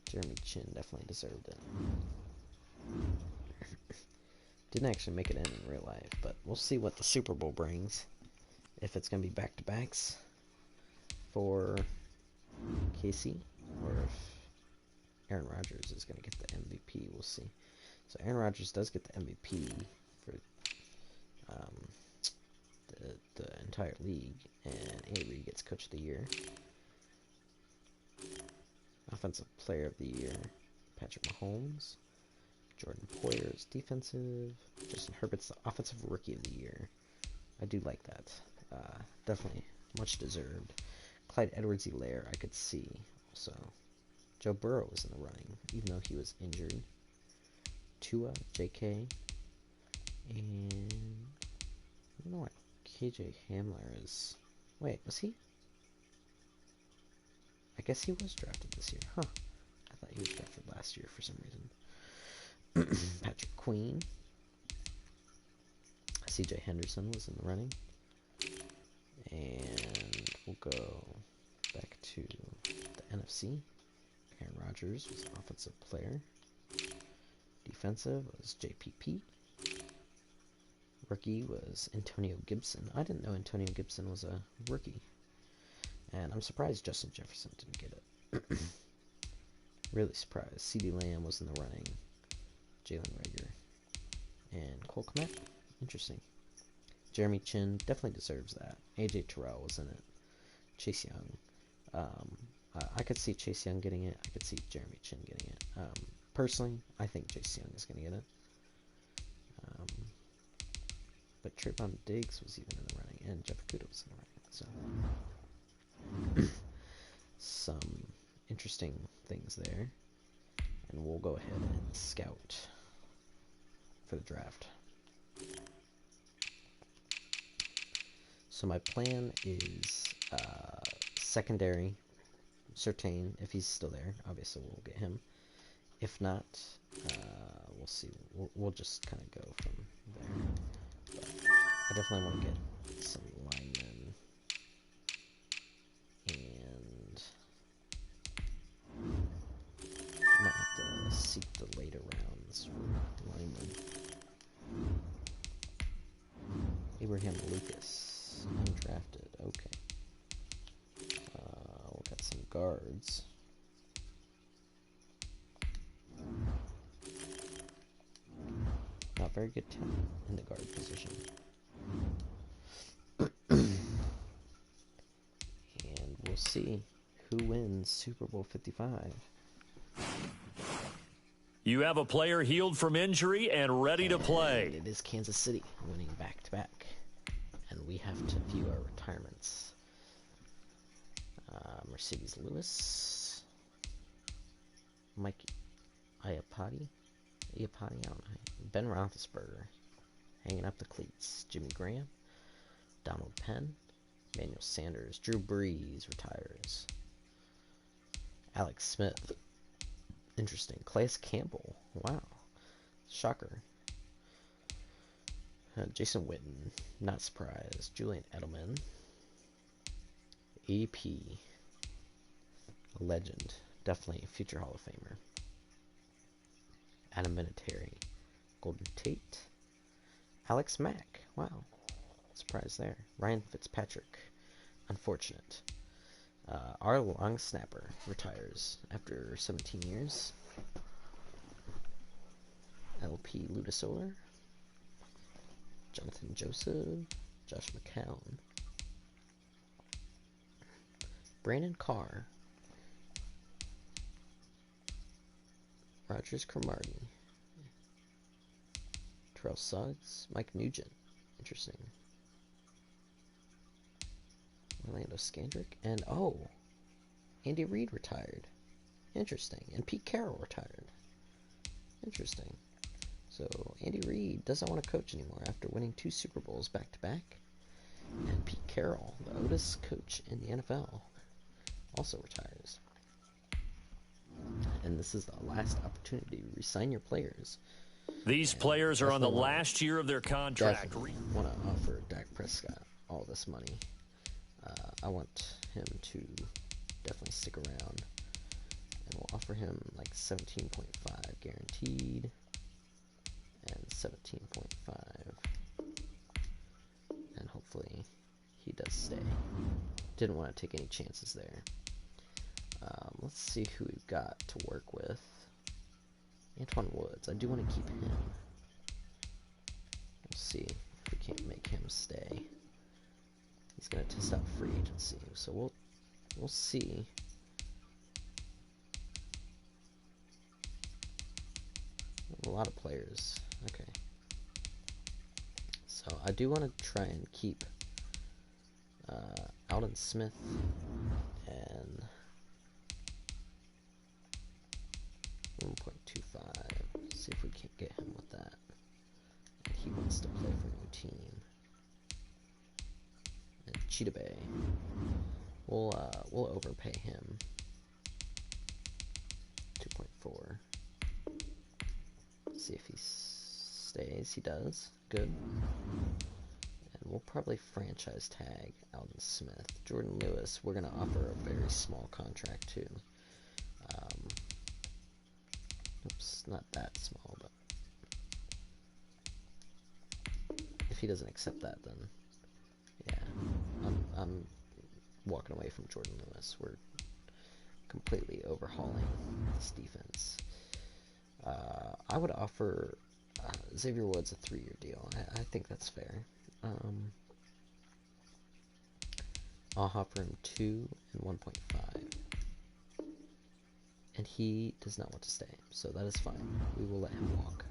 Jeremy Chin definitely deserved it. Didn't actually make it in real life, but we'll see what the Super Bowl brings. If it's going to be back-to-backs for KC, or if Aaron Rodgers is going to get the MVP, we'll see. So Aaron Rodgers does get the MVP for the entire league, and Andy Reid gets Coach of the Year. Offensive Player of the Year, Patrick Mahomes. Jordan Poyer is defensive. Justin Herbert's the Offensive Rookie of the Year. I do like that. Definitely much deserved. Clyde Edwards-Helaire, I could see. Also, Joe Burrow was in the running, even though he was injured. Tua, J.K. And I don't know what KJ Hamler is. Wait, was he? I guess he was drafted this year. Huh. I thought he was drafted last year for some reason. Patrick Queen. CJ Henderson was in the running. And we'll go back to the NFC. Aaron Rodgers was offensive player. Defensive was JPP. Rookie was Antonio Gibson. I didn't know Antonio Gibson was a rookie. And I'm surprised Justin Jefferson didn't get it. Really surprised. CeeDee Lamb was in the running. Jalen Reagor. And Cole Kmet. Interesting. Jeremy Chin definitely deserves that. AJ Terrell was in it. Chase Young. I could see Chase Young getting it. I could see Jeremy Chin getting it. Personally, I think Chase Young is going to get it. But Trayvon Diggs was even in the running, and Jeff Okudah was in the running. So, some interesting things there. And we'll go ahead and scout for the draft. So my plan is secondary, Surtain, if he's still there. Obviously, we'll get him. If not, we'll see. We'll just kind of go from there. But I definitely want to get some linemen. And I might have to seek the later rounds for linemen. Abraham Lucas, undrafted. Okay. We'll get some guards. Not very good talent in the guard position. And we'll see who wins Super Bowl 55. You have a player healed from injury and ready to play. And it is Kansas City winning back-to-back. And we have to view our retirements. Mercedes Lewis. Mike Iapati, I don't know. Ben Roethlisberger, hanging up the cleats. Jimmy Graham, Donald Penn, Emmanuel Sanders, Drew Brees retires. Alex Smith, interesting. Calais Campbell, wow, shocker. Jason Witten, not surprised. Julian Edelman, AP, a legend, definitely a future Hall of Famer. Adam Vinatieri, Golden Tate, Alex Mack, wow, surprise there. Ryan Fitzpatrick, unfortunate. Our long snapper retires after 17 years. LP Ludasaur, Jonathan Joseph, Josh McCown, Brandon Carr, Rogers Cromartie, Terrell Suggs, Mike Nugent, interesting, Orlando Scandrick, and Andy Reid retired, interesting, and Pete Carroll retired, interesting. So Andy Reid doesn't want to coach anymore after winning 2 Super Bowls back to back, and Pete Carroll, the oldest coach in the NFL, also retires. And this is the last opportunity to re-sign your players. These players are on the last year of their contract. Definitely want to offer Dak Prescott all this money. I want him to definitely stick around, and we'll offer him like 17.5 guaranteed and 17.5, and hopefully he does stay. Didn't want to take any chances there. Let's see who we've got to work with. Antoine Woods. I do want to keep him. We'll see if we can't make him stay. He's going to test out free agency, so we'll see. A lot of players. Okay. So I do want to try and keep Alden Smith and 1.25. See if we can't get him with that. And he wants to play for a new team. And Cheetah Bay. We'll overpay him. 2.4. See if he stays. He does. Good. And we'll probably franchise tag Alden Smith. Jordan Lewis, we're going to offer a very small contract too. Oops, not that small, but if he doesn't accept that, then yeah, I'm walking away from Jordan Lewis. We're completely overhauling this defense. I would offer Xavier Woods a 3-year deal. I think that's fair. I'll offer him 2 and 1.5. And he does not want to stay, so that is fine. We will let him walk.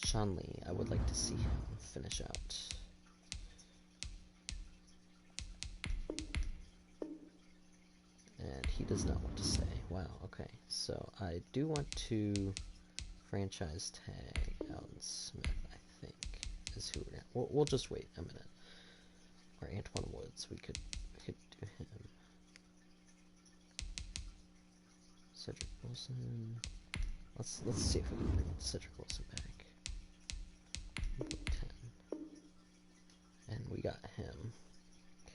Sean Lee, I would like to see him finish out. And he does not want to stay. Wow, okay. So I do want to franchise tag Alden Smith, I think, is who we're gonna. We'll just wait a minute. Or Antoine Woods, we could do him. Cedric Wilson. Let's see if we can bring Cedric Wilson back. 10. And we got him.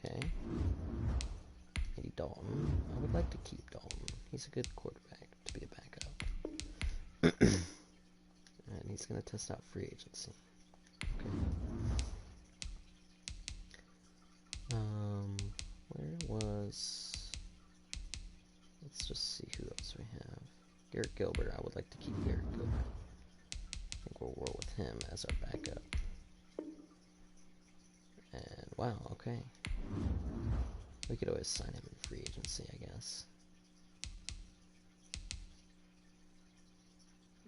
Okay. Maybe Dalton. I would like to keep Dalton. He's a good quarterback to be a backup. And he's gonna test out free agency. Okay. Where was... Let's just see who else we have. Garrett Gilbert. I would like to keep Garrett Gilbert. I think we'll roll with him as our backup. And wow, okay. We could always sign him in free agency, I guess.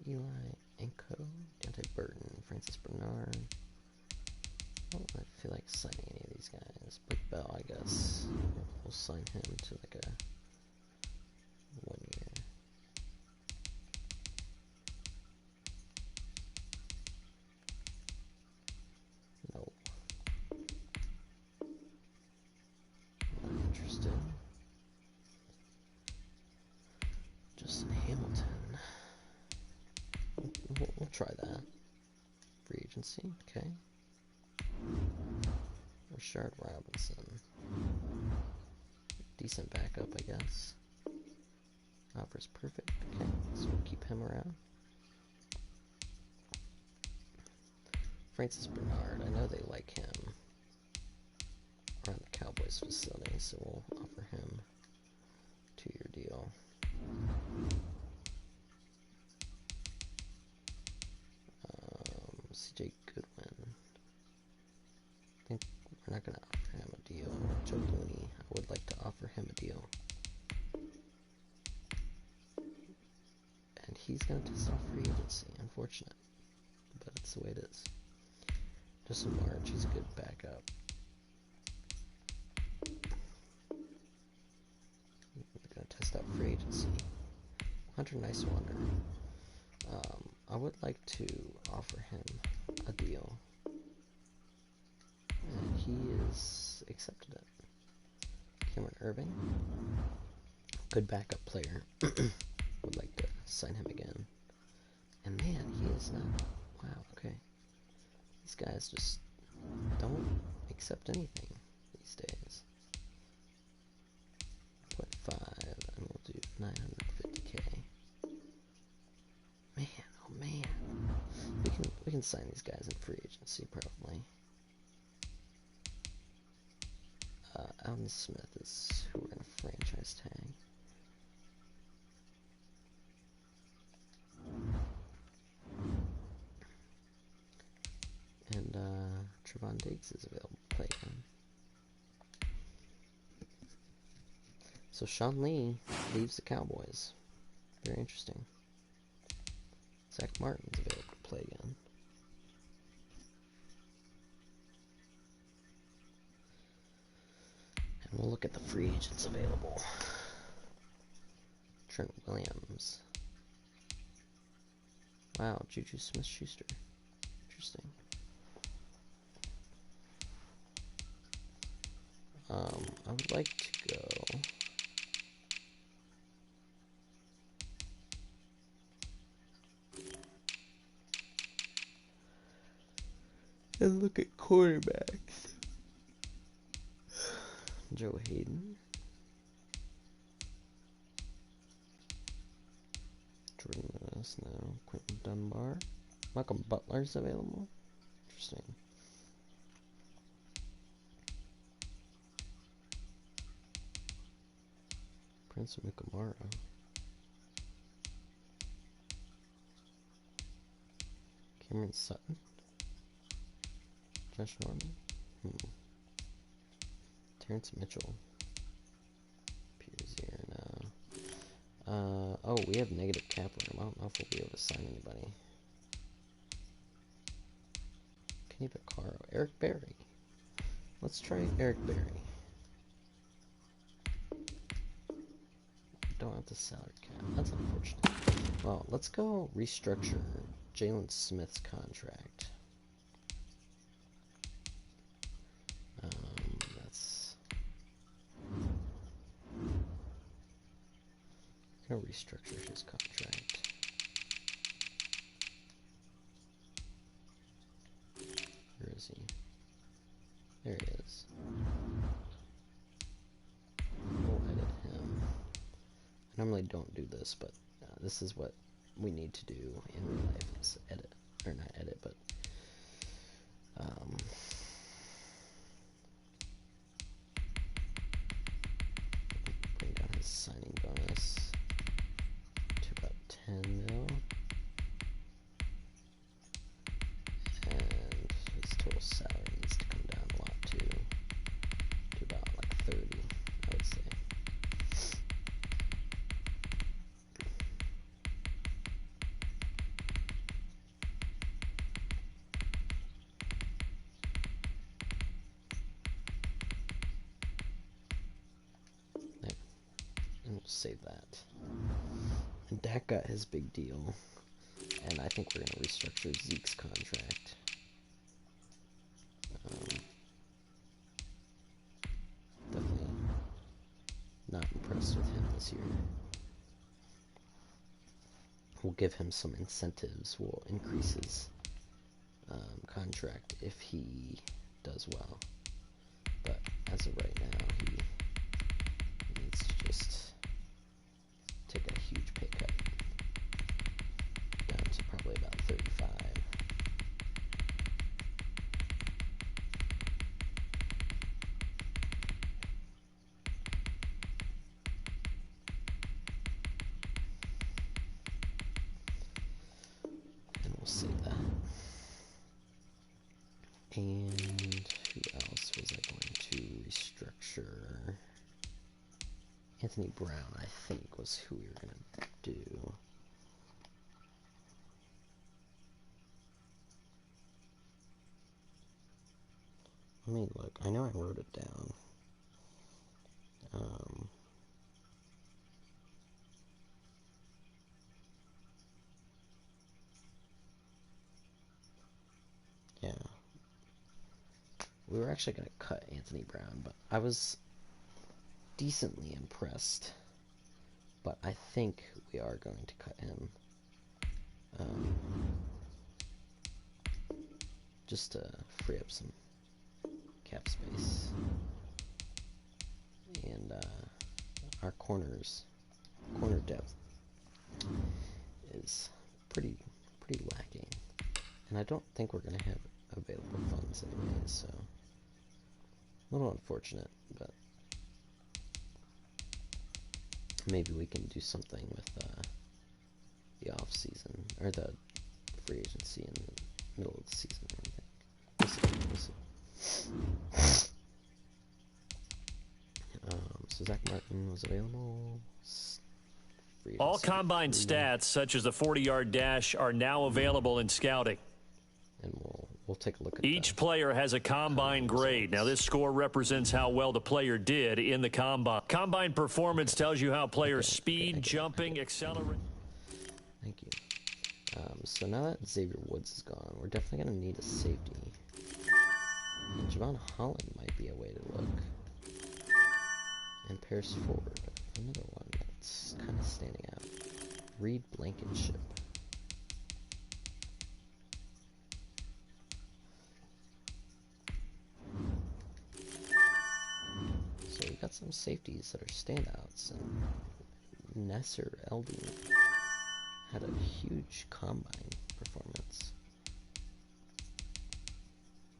Eli Enko, Deontay Burton, Francis Bernard. I don't really feel like signing any of these guys. Blake Bell, I guess. We'll sign him to like a 1 year. No. Not interested. Justin Hamilton. We'll try that. Free agency, okay. Rashard Robinson. Decent backup, I guess. Offer's perfect. Okay, so we'll keep him around. Francis Bernard, I know they like him around the Cowboys facility, so we'll offer him a 2-year deal. CJ Goodwin. I think we're not going to offer him a deal. Joe Looney, I would like to offer him a deal. And he's going to test off free agency. Unfortunate, but it's the way it is. Justin March, he's a good backup. We're going to test out free agency. Hunter Nice Wonder. I would like to offer him a deal, and he has accepted it. Cameron Irving, good backup player. Would like to sign him again. And man, he is not. Wow, okay. These guys just don't accept anything these days. 0.5, and we'll do 950K. Man, oh man. We can sign these guys in free agency probably. Alden Smith is who we're gonna franchise tag. And Trevon Diggs is available to play again. So Sean Lee leaves the Cowboys. Very interesting. Zach Martin's available to play again. And we'll look at the free agents available. Trent Williams. Wow, Juju Smith-Schuster. Interesting. I would like to go and look at quarterbacks. Joe Hayden, Jordan Lewis, no. Quentin Dunbar, Malcolm Butler's available. Interesting. Prince Mukamara. Cameron Sutton. Josh Norman. Terrence Mitchell. Pierce here now. Oh, we have negative cap room. I don't know if we'll be able to sign anybody. Kenny Vaccaro. Eric Berry. Let's try Eric Berry. Don't have the salary cap. That's unfortunate. Well, let's go restructure Jalen Smith's contract. That's gonna restructure his contract. Where is he? There he is. We'll edit him. I normally don't do this, but this is what we need to do in real life, is edit, or not edit, but bring down his signing bonus to about 10 mil, and his total salary needs to come down a lot too, to about like 30, I would say. Save that. And Dak got his big deal, and I think we're going to restructure Zeke's contract. Definitely not impressed with him this year. We'll give him some incentives. We'll increase his contract if he does well. But as of right now, he needs to just take a huge pay cut down to probably about 35. And who else was I going to restructure? Anthony Brown, I think, was who we were going to do. Let me look. I know I wrote it down. Yeah. We were actually going to cut Anthony Brown, but I was decently impressed. But I think we are going to cut him. Just to free up some cap space. And our corner depth is pretty lacking. And I don't think we're going to have available funds anyways, so a little unfortunate, but maybe we can do something with the off season or the free agency in the middle of the season or anything. We'll see. So Zach Martin was available. All combine stats, such as the 40-yard dash, are now available in scouting. And we'll take a look at each player has a combine grade. Now, this score represents how well the player did in the combine. Combine performance tells you how players' speed, jumping, accelerate. Thank you. So now that Xavier Woods is gone, we're definitely going to need a safety. And Javon Holland might be a way to look. And Paris Ford, another one that's kind of standing out. Reed Blankenship. So we got some safeties that are standouts, and Nasser Eldon had a huge combine performance.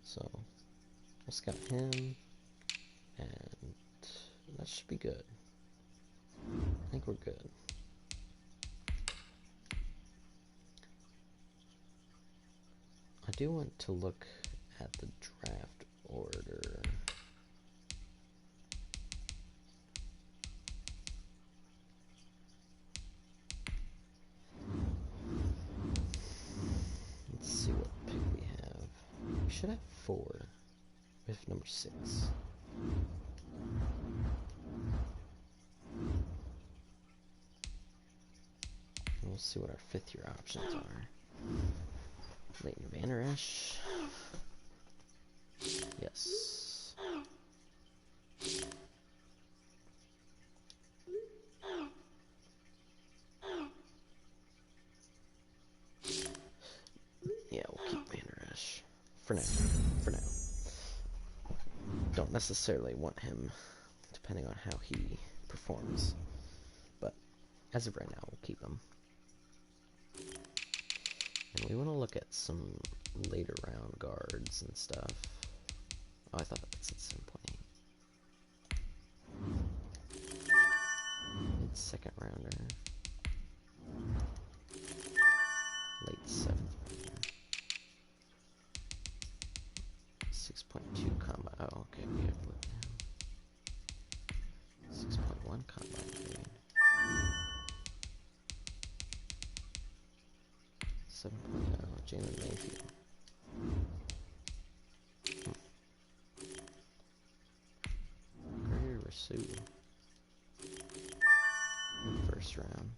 So we'll scout him, and that should be good. I think we're good. I do want to look at the draft order. Let's see what pick we have. We should have 4. We have number 6. And we'll see what our 5th-year options are. Leighton Vander Esch. Yes. Yeah, we'll keep Vander Esch for now. Don't necessarily want him, depending on how he performs. But as of right now, we'll keep him. And we want to look at some later round guards and stuff. Oh, I thought that's at some point. Mid-second rounder. Late 7th rounder. 6.2 combine. Oh, okay, we have to look down. 6.1 combine grade. 7.0 Jalen Mayfield. Gregory Rousseau. In the 1st round.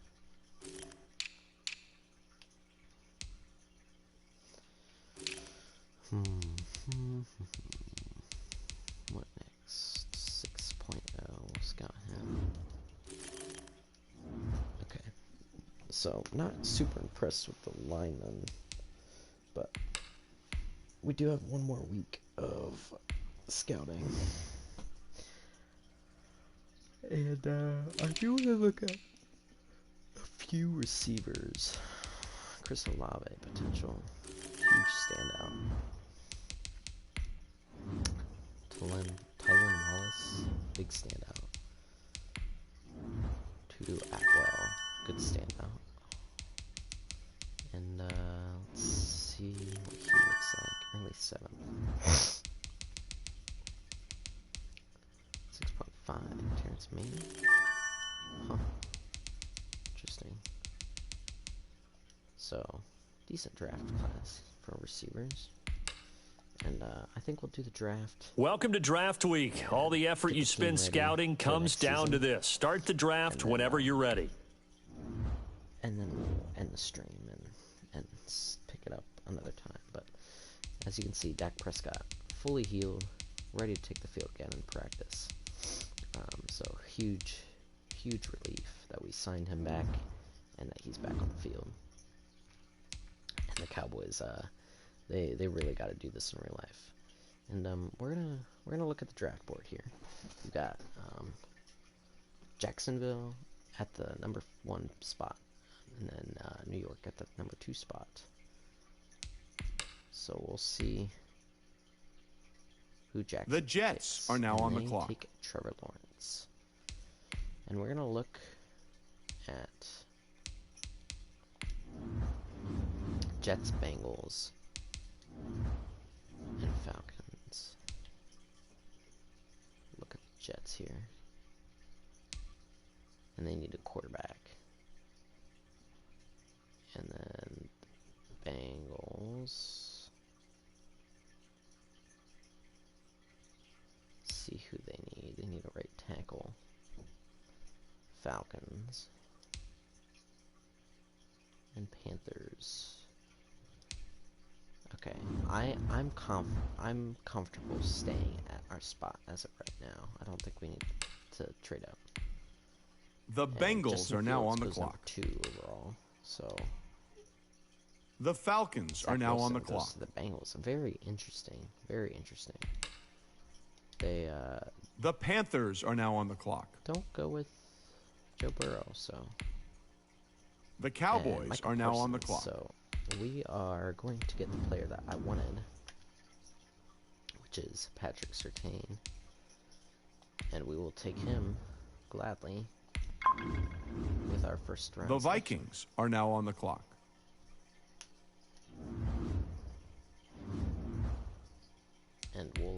What next? 6.0. We'll scout him. Okay. So, not super impressed with the linemen, but we do have one more week of scouting. And I do want to look at a few receivers. Chris Olave, potential huge standout. Tylen Wallace, big standout. Tutu Atwell, good standout. And let's see what he looks like. Early 7th. 5, Terrence Mann. Huh. Interesting. So, decent draft class for receivers. And I think we'll do the draft. Welcome to Draft Week. All the effort you spend scouting comes down to this. Start the draft whenever you're ready. And then we'll end the stream and pick it up another time. But as you can see, Dak Prescott fully healed, ready to take the field again in practice. So huge relief that we signed him back and that he's back on the field. And the Cowboys, they really got to do this in real life. And we're gonna look at the draft board here. We've got Jacksonville at the number 1 spot, and then New York at the number 2 spot. So we'll see who Jackson The Jets picks. are now on the They clock. take Trevor Lawrence. And we're going to look at Jets, Bengals, and Falcons. Look at the Jets here. And they need a quarterback. And then Bengals. See who they need. They need a right tackle. Falcons. And Panthers. Okay, I'm comfortable staying at our spot as of right now. I don't think we need to trade out. The Bengals are now on the goes clock. 2 overall. So The Falcons are now on the goes clock. to the Bengals. Very interesting. Very interesting. They The Panthers are now on the clock. don't go with Joe Burrow, so The and Cowboys Michael are now on the Parsons, clock. So we are going to get the player that I wanted, which is Patrick Surtain, and we will take him gladly with our first round. The Vikings are now on the clock. And we'll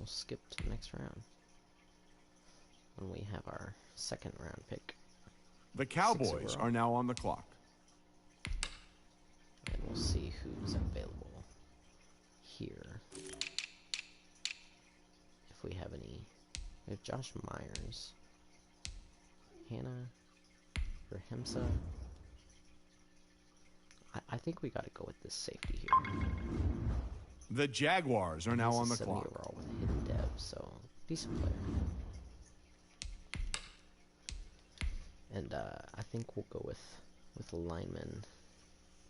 skip to the next round when we have our second round pick. The Cowboys are now on the clock. And we'll see who's available here. If we have any. We have Josh Myers, Hannah, or Hemsa. I think we got to go with this safety here. The Jaguars are now He's on the a 70 clock. overall with hidden dev, so decent player. And I think we'll go with a lineman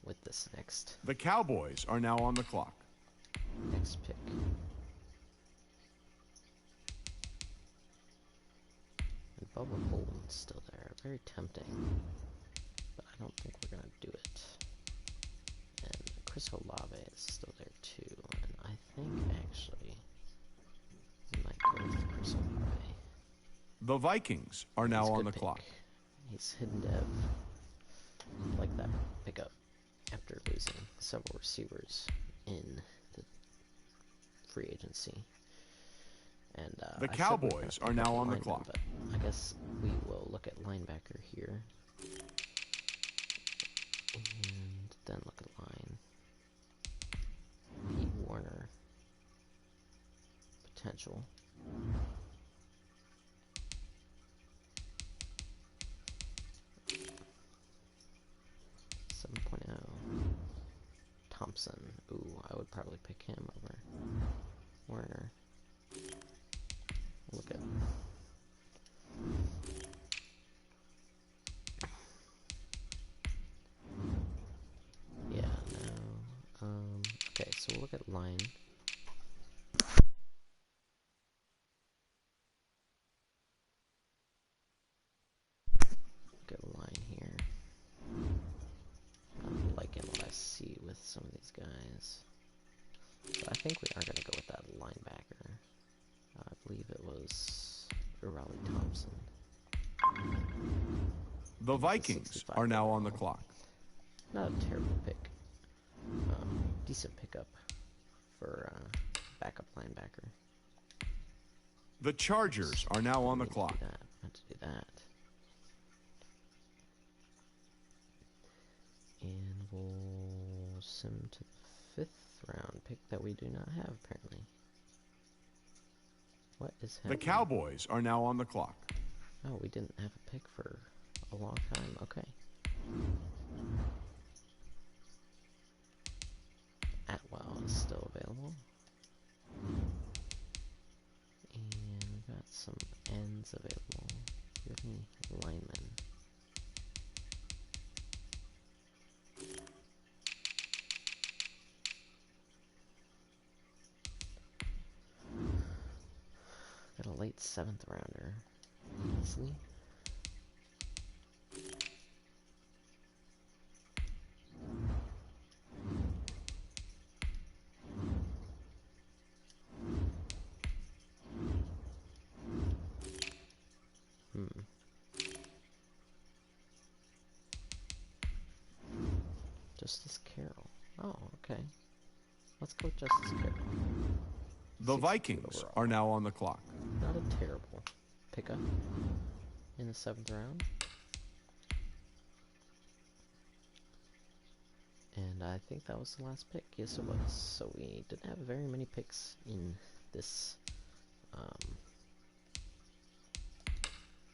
with this next The Cowboys are now on the clock. pick. And Bubba Bolden's still there. Very tempting. But I don't think we're going to do it. And Chris Olave is still there too. And I think actually we might go with Chris Olave. The Vikings are now He's a on good the pick. clock. He's hidden dev. Like that pickup after losing several receivers in the free agency. And The I said we're Cowboys gonna are pick now up a on the lineman, clock. But I guess we will look at linebacker here. And then look at line. Pete Warner. Potential. Thompson. Ooh, I would probably pick him over Warner. Look at yeah, no. Okay, so we'll look at line. Look at line here. I'm liking what I see with some of these guys. So I think we are going to go with that linebacker. I believe it was Raleigh Thompson. The Vikings are now on the clock. Not a terrible pick. Decent pickup for backup linebacker. The Chargers are now on the clock. I meant to do that. And we'll send to the 5th round pick that we do not have, apparently. What is happening? The Cowboys are now on the clock. Oh, we didn't have a pick for a long time. Okay. Atwell is still available. And we got some ends available. Do you have any linemen? Got a late 7th rounder. Easily. Justice Carroll. Oh, okay. Let's go with Justice Carroll. The Vikings are now on the clock. Not a terrible pickup in the 7th round. And I think that was the last pick. Yes, it was. So we didn't have very many picks in this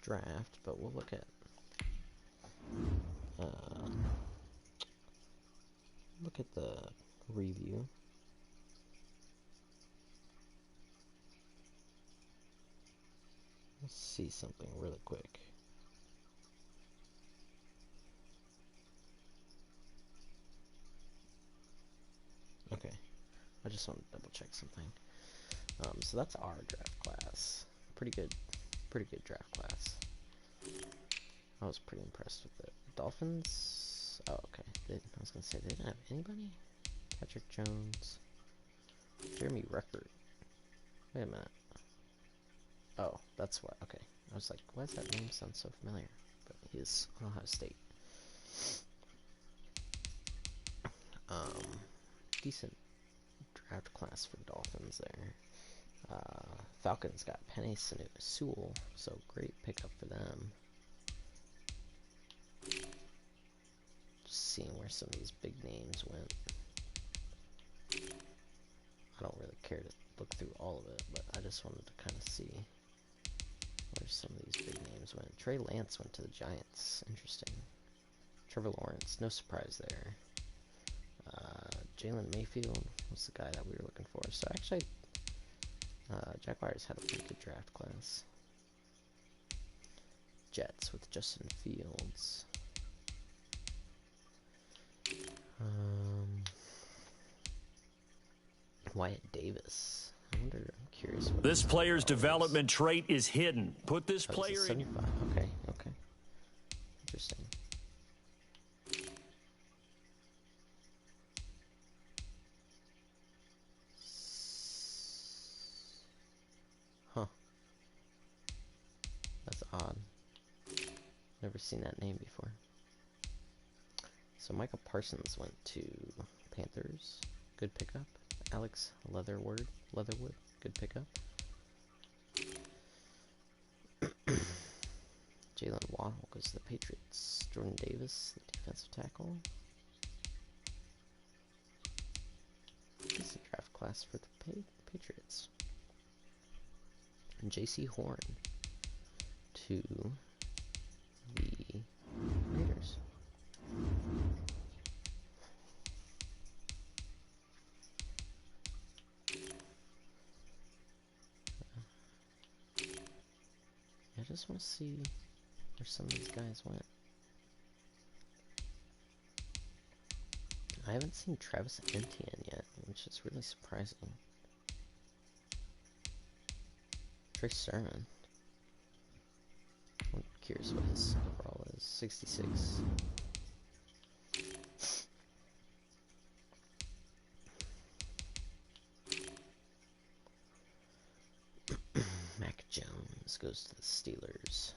draft, but we'll look at the review. Let's see something really quick. Okay, I just want to double check something. So that's our draft class. Pretty good draft class. I was pretty impressed with it. Dolphins. Oh, okay. I was gonna say they didn't have anybody. Patrick Jones, Jeremy Ruckert. Wait a minute. Oh, that's what. Okay, I was like, why does that name sound so familiar? But he is Ohio State. Decent draft class for Dolphins there. Falcons got Penei Sewell, so great pickup for them. Just seeing where some of these big names went. I don't really care to look through all of it, but I just wanted to kind of see where some of these big names went. Trey Lance went to the Giants. Interesting. Trevor Lawrence, no surprise there. Jalen Mayfield was the guy that we were looking for. So actually, Jaguars had a pretty good draft class. Jets with Justin Fields. Wyatt Davis. I wonder, I'm curious. What this player's development trait is hidden. Put this player in. 75. Okay. Interesting. Huh. That's odd. Never seen that name before. So Micah Parsons went to Panthers. Good pickup. Alex Leatherwood, good pickup. Jalen Waddle goes to the Patriots. Jordan Davis, the defensive tackle. Decent draft class for the Patriots. And J.C. Horn to the Raiders. I just want to see where some of these guys went. I haven't seen Travis Etienne yet, which is really surprising. Trey Sermon. I'm curious what his overall is. 66. Mac Jones goes to the Steelers.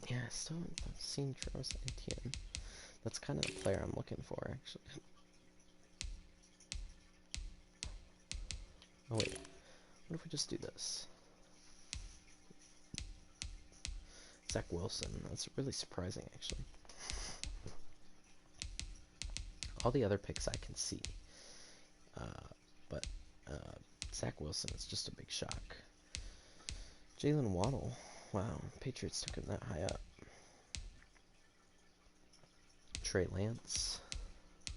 Yeah, I still haven't seen Travis Etienne. kind of the player I'm looking for, actually. Oh wait, what if we just do this? Zach Wilson, that's really surprising, actually. All the other picks I can see, but Zach Wilson is just a big shock. Jalen Waddle, wow, Patriots took him that high up. Trey Lance,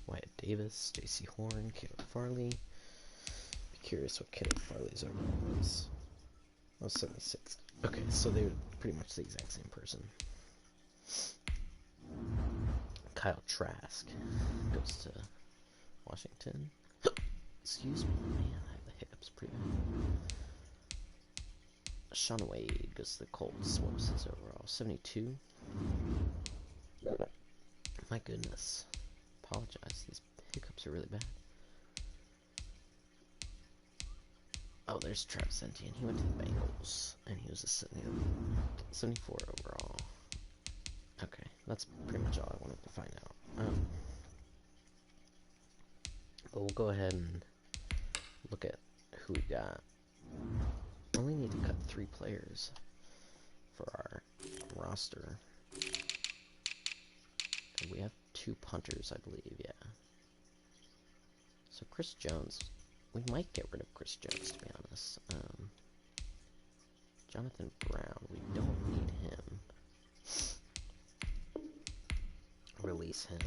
Wyatt Davis, J.C. Horn, Caleb Farley. Be curious what Caleb Farley's overall was. Oh, 76. Okay, so they were pretty much the exact same person. Kyle Trask goes to Washington. Excuse me, man, I have the hiccups pretty bad. Sean Wade goes to the Colts. What was his overall? 72? My goodness. Apologize, these hiccups are really bad. Oh, there's Travis Etienne. He went to the Bengals, and he was a 74 overall. Okay, that's pretty much all I wanted to find out. But we'll go ahead and look at who we got. We only need to cut 3 players for our roster. And we have 2 punters, I believe, yeah. So Chris Jones, we might get rid of Chris Jones, to be honest. Jonathan Brown, we don't need him. Release him.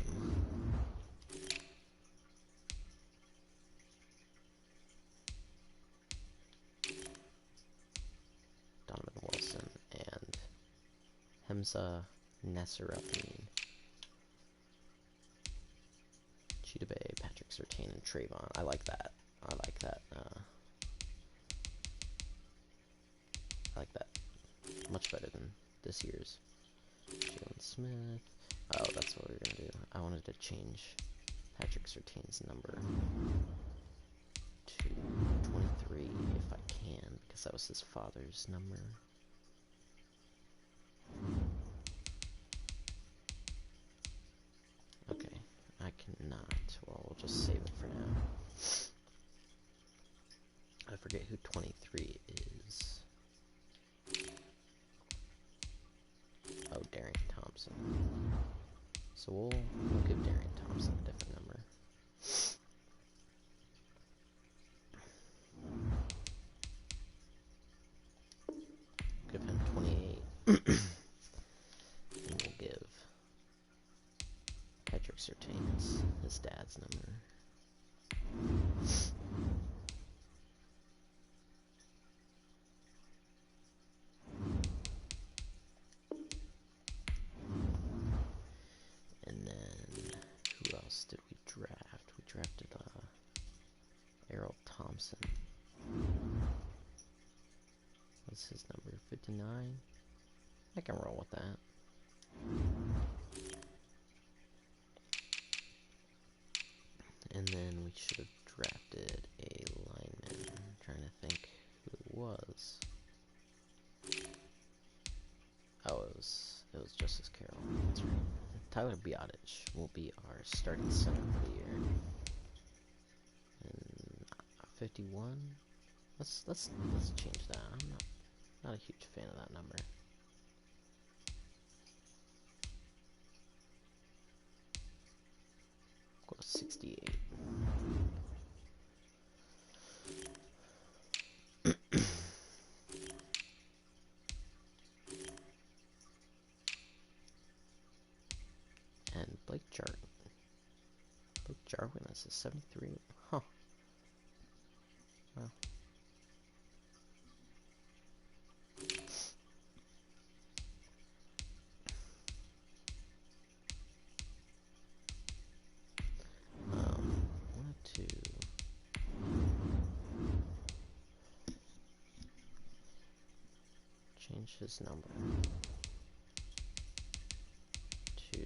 Donovan Wilson and Hamza Nasser-Abdin. Cheetah Bay, Patrick Surtain, and Trayvon. I like that. I like that. I like that much better than this year's. Jalen Smith. Oh, that's what we were gonna do. I wanted to change Patrick Surtain's number to 23 if I can, because that was his father's number. Okay, I cannot. Well, we'll just save it for now. I forget who 23 is. Oh, Darian Thompson. So we'll give Darian Thompson a different number. Give him 28. And we'll give Patrick Surtain his dad's number. And then, who else did we draft? We drafted Errol Thompson. What's his number? 59? I can roll with that. And then we should have drafted a lineman. I'm trying to think who it was. Oh, it was Justice Carroll. That's right. Tyler Biotic will be our starting center for the year. And 51. Let's change that. I'm not a huge fan of that number. Go to 68. And Blake Jarwin is a 73. Huh. Wow. Wanted to change his number to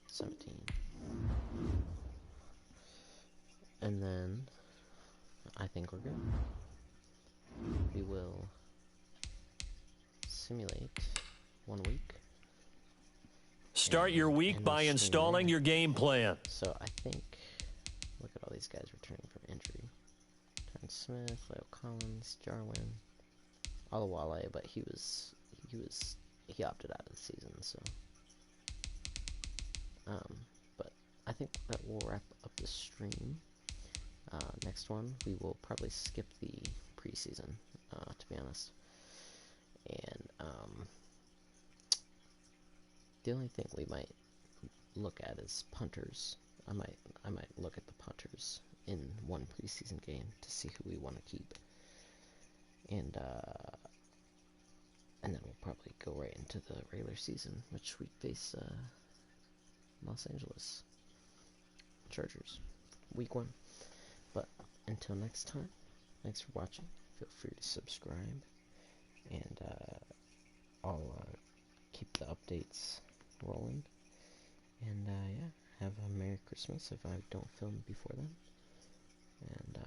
17. And then I think we're good. We will simulate 1 week. Start your week by installing your game plan. So I think, look at all these guys returning from injury. Terrence Smith, Leo Collins, Jarwin, Olawale, but he opted out of the season, so. But I think that will wrap up the stream. Next one, we will probably skip the preseason, to be honest. And the only thing we might look at is punters. I might look at the punters in one preseason game to see who we want to keep. And then we'll probably go right into the regular season, which we face Los Angeles Chargers, week 1. But until next time, thanks for watching. Feel free to subscribe, and I'll keep the updates rolling. And yeah, have a Merry Christmas if I don't film before then. And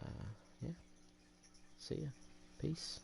yeah, see ya. Peace.